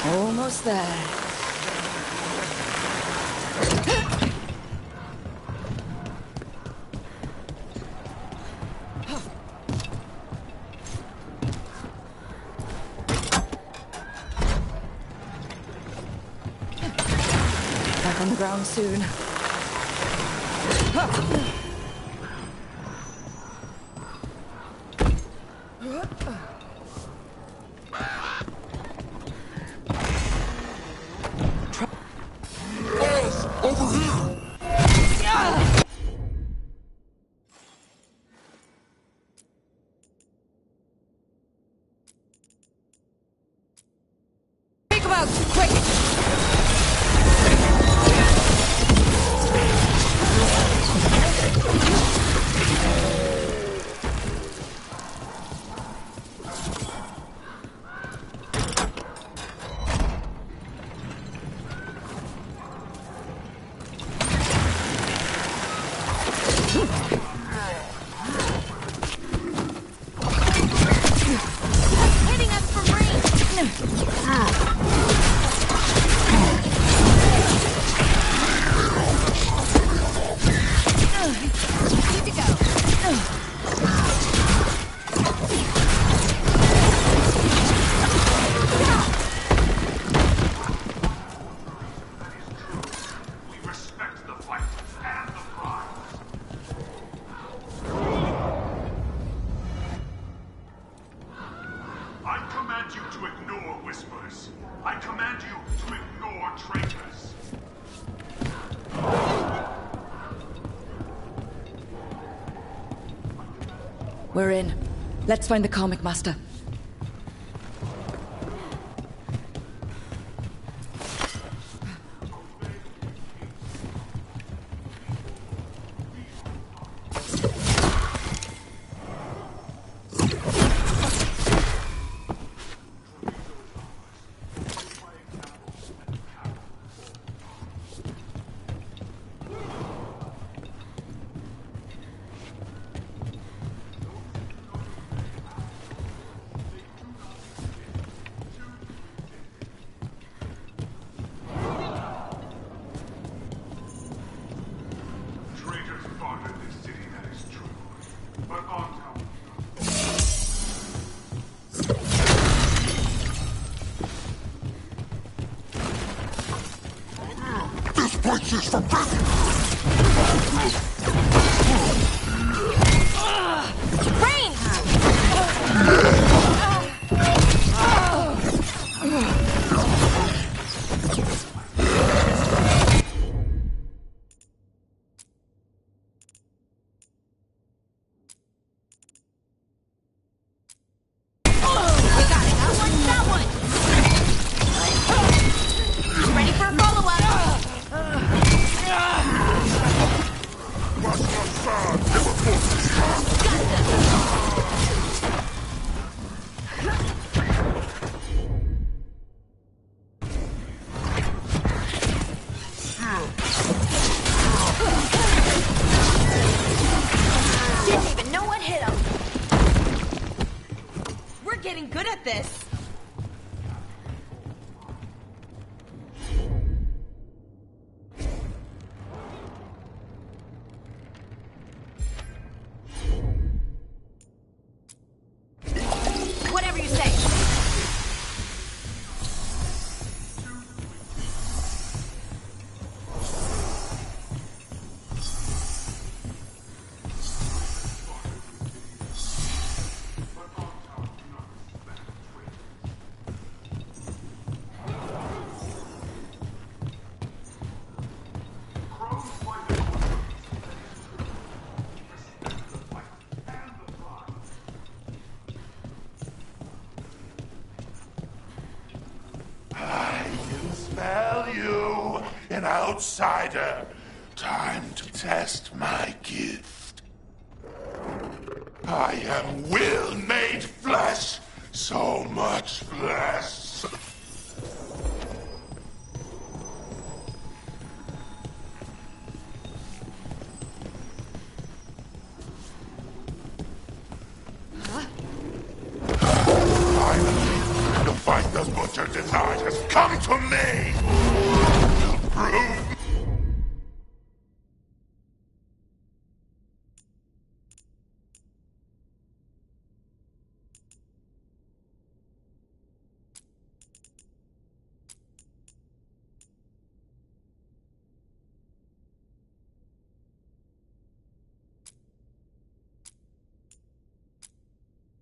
Almost there. Back on the ground soon. We're in. Let's find the comic master. places for business! Rain! Ready for a follow-up? Didn't even know what hit him. We're getting good at this. Whatever you say. You, an outsider. Time to test my gift. I am will made flesh. So much flesh. Finally, the fight the butcher denied has come to me! Prove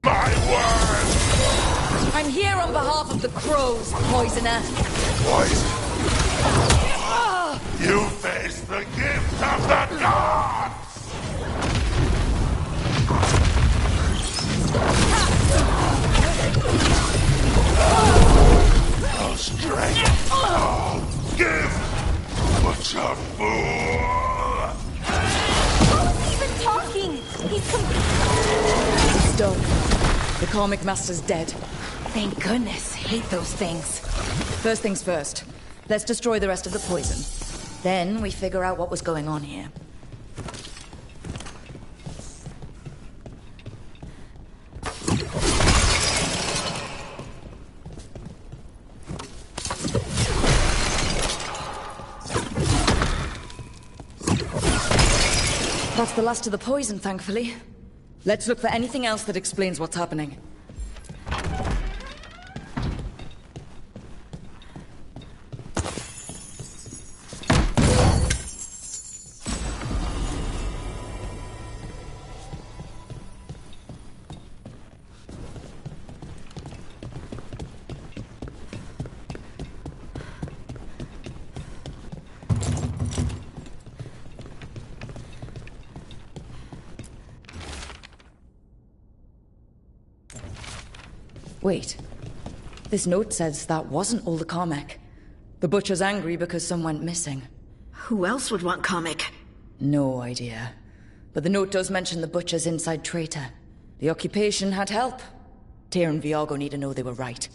my word! I'm here on behalf of the crows, poisoner. Poison? You face the gift of the gods! No strength, no gift! Butcher fool! Who's even talking? He's It's done. The Karmic Master's dead. Thank goodness. Hate those things. First things first. Let's destroy the rest of the poison. Then we figure out what was going on here. That's the last of the poison, thankfully. Let's look for anything else that explains what's happening. Wait. This note says that wasn't all the Carmack. The Butcher's angry because some went missing. Who else would want Comic? No idea. But the note does mention the Butcher's inside traitor. The occupation had help. Tyr and Viago need to know they were right.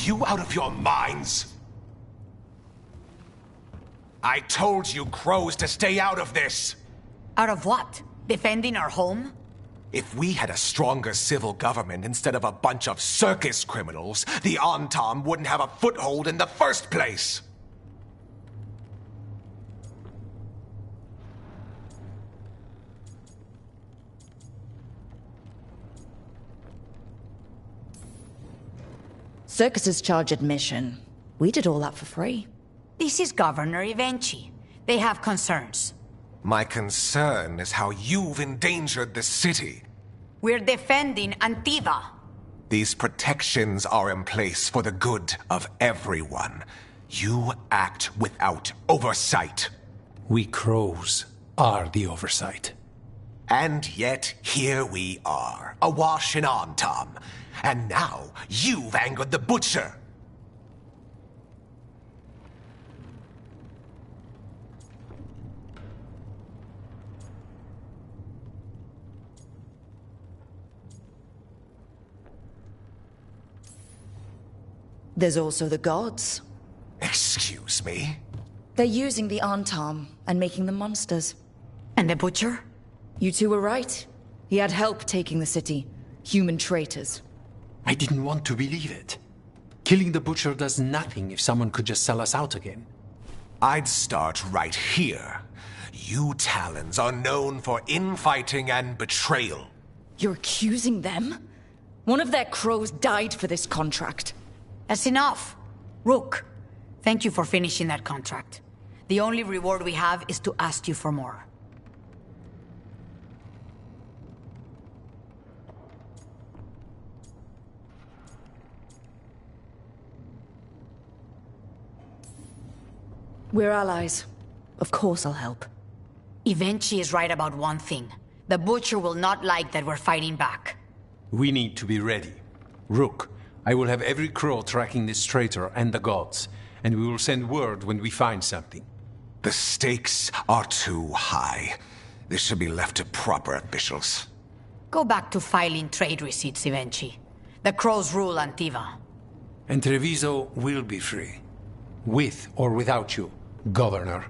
you out of your minds? I told you crows to stay out of this! Out of what? Defending our home? If we had a stronger civil government instead of a bunch of circus criminals, the Antam wouldn't have a foothold in the first place! Circuses charge admission. We did all that for free. This is Governor Evenchi. They have concerns. My concern is how you've endangered the city. We're defending Antiva. These protections are in place for the good of everyone. You act without oversight. We crows are the oversight. And yet, here we are, awash in Antam. And now, you've angered the Butcher. There's also the gods. Excuse me? They're using the Antam and making them monsters. And the Butcher? You two were right. He had help taking the city. Human traitors. I didn't want to believe it. Killing the Butcher does nothing if someone could just sell us out again. I'd start right here. You Talons are known for infighting and betrayal. You're accusing them? One of their crows died for this contract. That's enough. Rook, thank you for finishing that contract. The only reward we have is to ask you for more. We're allies. Of course I'll help. Evenchi is right about one thing. The Butcher will not like that we're fighting back. We need to be ready. Rook, I will have every crow tracking this traitor and the gods, and we will send word when we find something. The stakes are too high. This should be left to proper officials. Go back to filing trade receipts, Evenchi. The crows rule Antiva. And Treviso will be free. With or without you, Governor.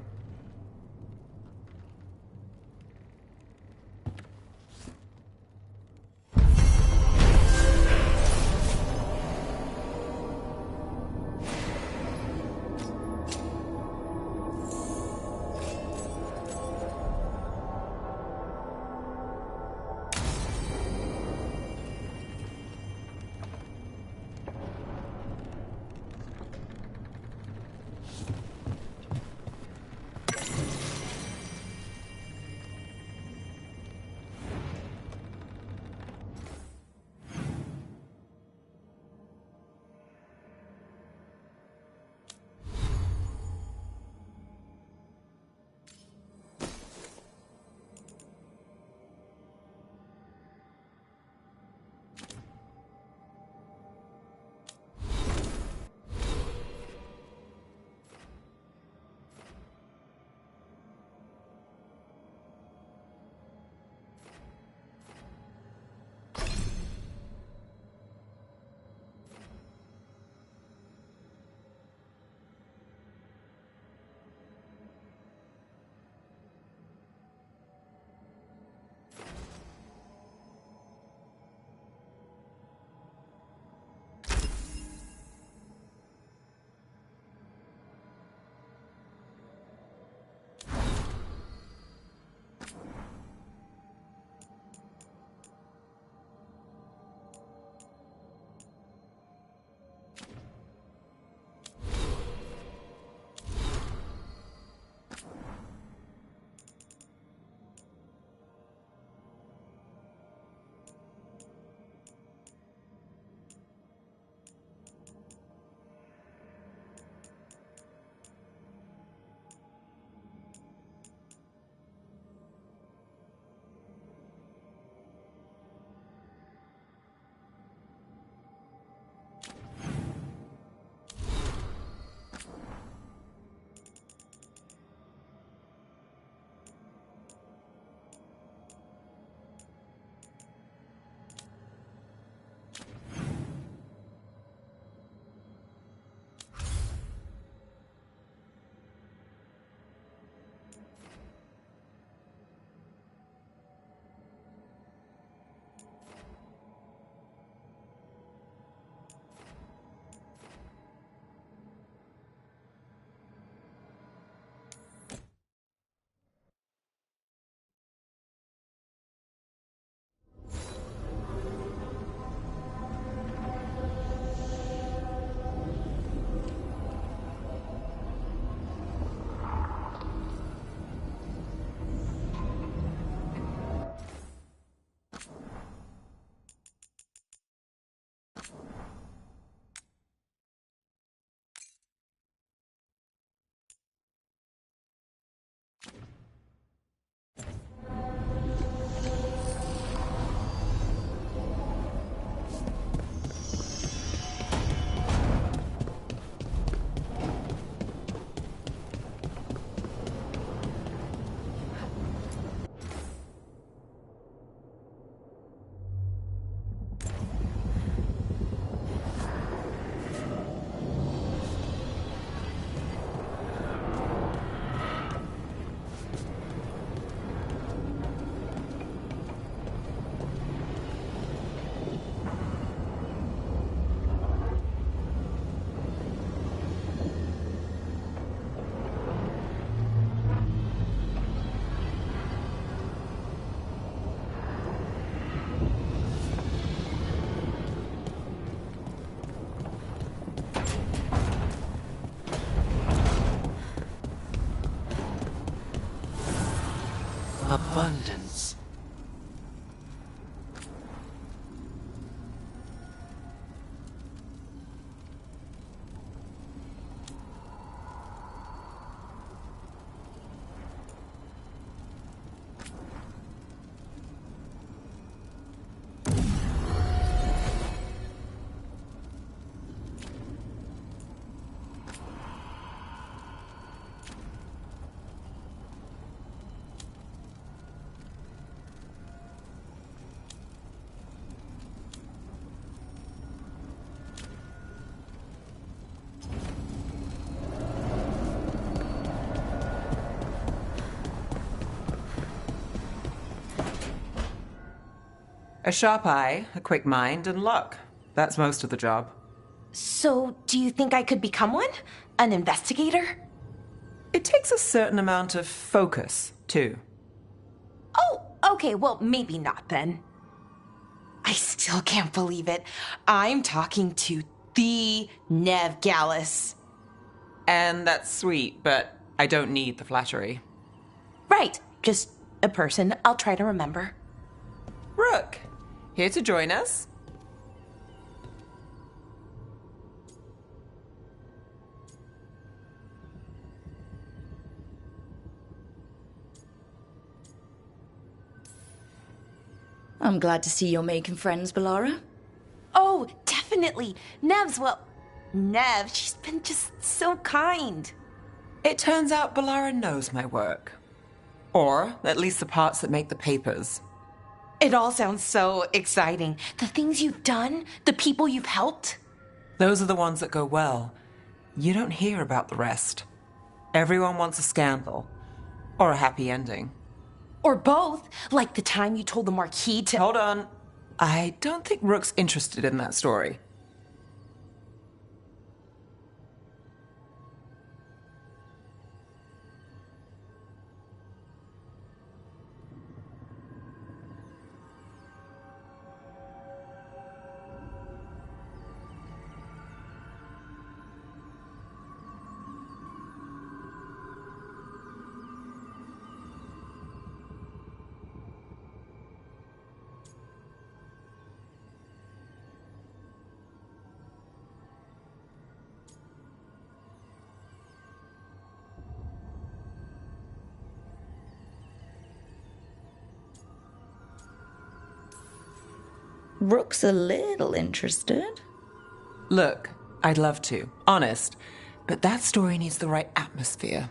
abundance. A sharp eye, a quick mind, and luck. That's most of the job. So, do you think I could become one? An investigator? It takes a certain amount of focus, too. Oh, okay, well, maybe not then. I still can't believe it. I'm talking to the Nev Gallus. And that's sweet, but I don't need the flattery. Right, just a person I'll try to remember. Rook, here to join us? I'm glad to see you're making friends, Balara. Oh, definitely. Nev, she's been just so kind. It turns out Balara knows my work. Or at least the parts that make the papers. It all sounds so exciting. The things you've done, the people you've helped. Those are the ones that go well. You don't hear about the rest. Everyone wants a scandal. Or a happy ending. Or both, like the time you told the Marquis to— Hold on. I don't think Rook's interested in that story. Rook's a little interested. Look, I'd love to, honest, but that story needs the right atmosphere.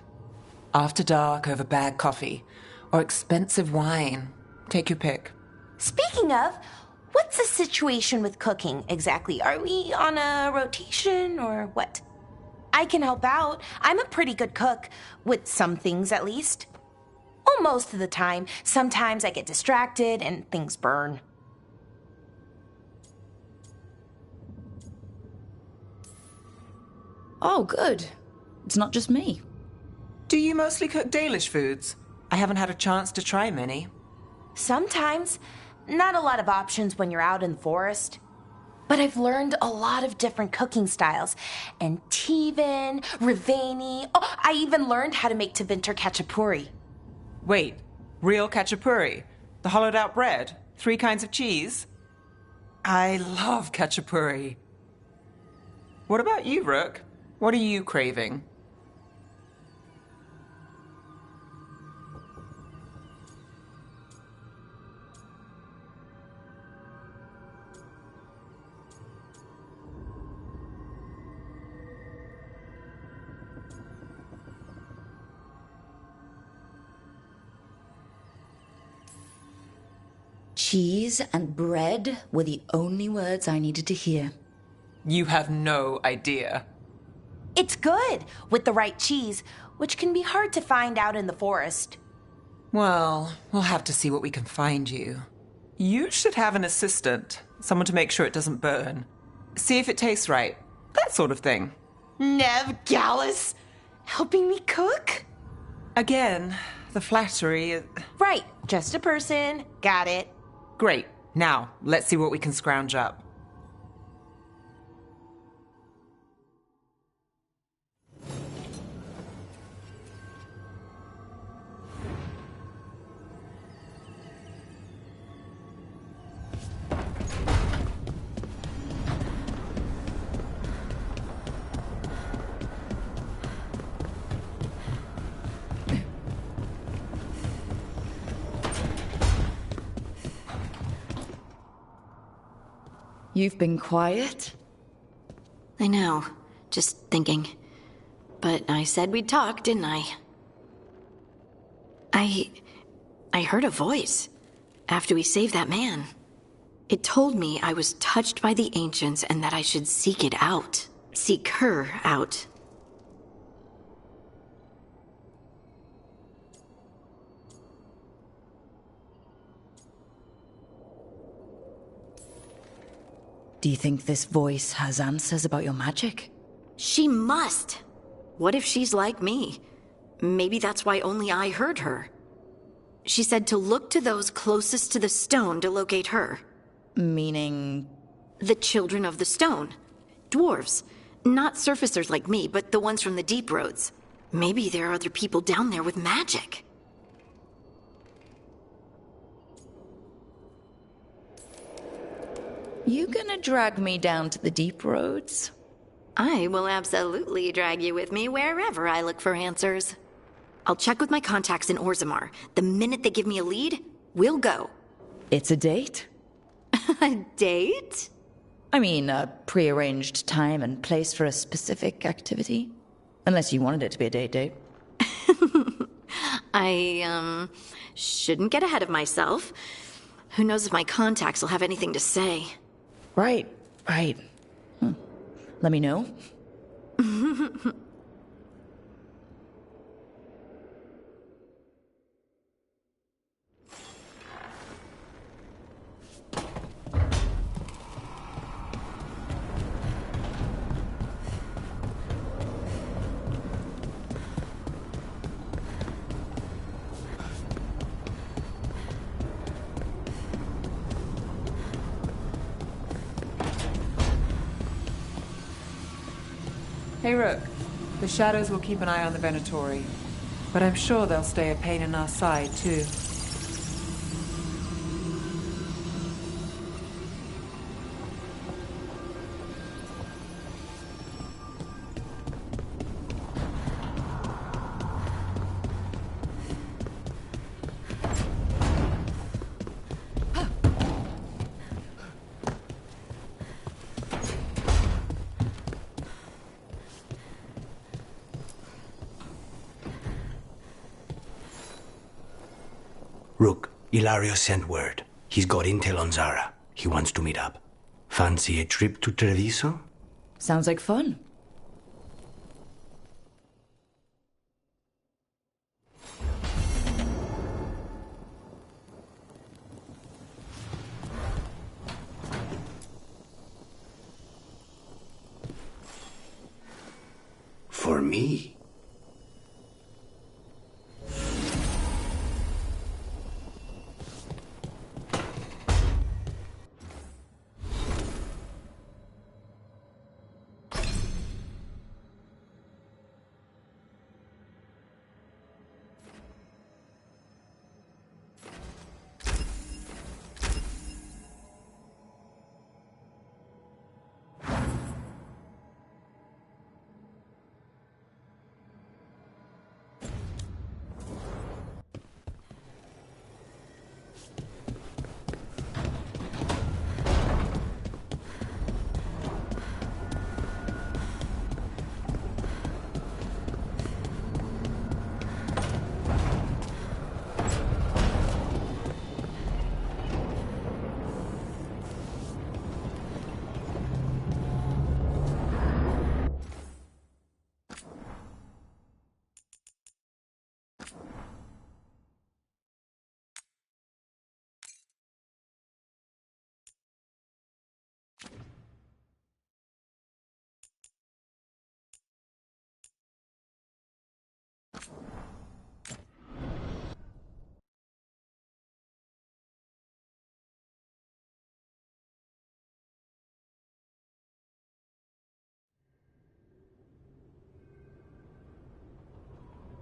After dark over bad coffee, or expensive wine. Take your pick. Speaking of, what's the situation with cooking exactly? Are we on a rotation or what? I can help out. I'm a pretty good cook, with some things at least. Well, most of the time. Sometimes I get distracted and things burn. Oh, good. It's not just me. Do you mostly cook Dalish foods? I haven't had a chance to try many. Sometimes. Not a lot of options when you're out in the forest. But I've learned a lot of different cooking styles. Antivan, Rivani. Oh, I even learned how to make Tevinter Khachapuri. Wait, real khachapuri? The hollowed out bread? 3 kinds of cheese? I love khachapuri. What about you, Rook? What are you craving? Cheese and bread were the only words I needed to hear. You have no idea. It's good, with the right cheese, which can be hard to find out in the forest. Well, we'll have to see what we can find you. You should have an assistant, someone to make sure it doesn't burn. See if it tastes right, that sort of thing. Nev Gallus, helping me cook? Again, the flattery... Right, just a person, got it. Great, now, let's see what we can scrounge up. You've been quiet? I know. Just thinking. But I said we'd talk, didn't I? I heard a voice after we saved that man. It told me I was touched by the ancients and that I should seek it out. Seek her out. Do you think this voice has answers about your magic? She must. What if she's like me? Maybe that's why only I heard her. She said to look to those closest to the stone to locate her. Meaning? The children of the stone. Dwarves. Not surfacers like me, but the ones from the deep roads. Maybe there are other people down there with magic. You gonna drag me down to the deep roads? I will absolutely drag you with me wherever I look for answers. I'll check with my contacts in Orzammar. The minute they give me a lead, we'll go. It's a date? A date? I mean, a prearranged time and place for a specific activity. Unless you wanted it to be a date. I, shouldn't get ahead of myself. Who knows if my contacts will have anything to say. Right. Let me know. Hey, Rook. The Shadows will keep an eye on the Venatori. But I'm sure they'll stay a pain in our side, too. Rook, Ilario sent word. He's got intel on Zara. He wants to meet up. Fancy a trip to Treviso? Sounds like fun. For me?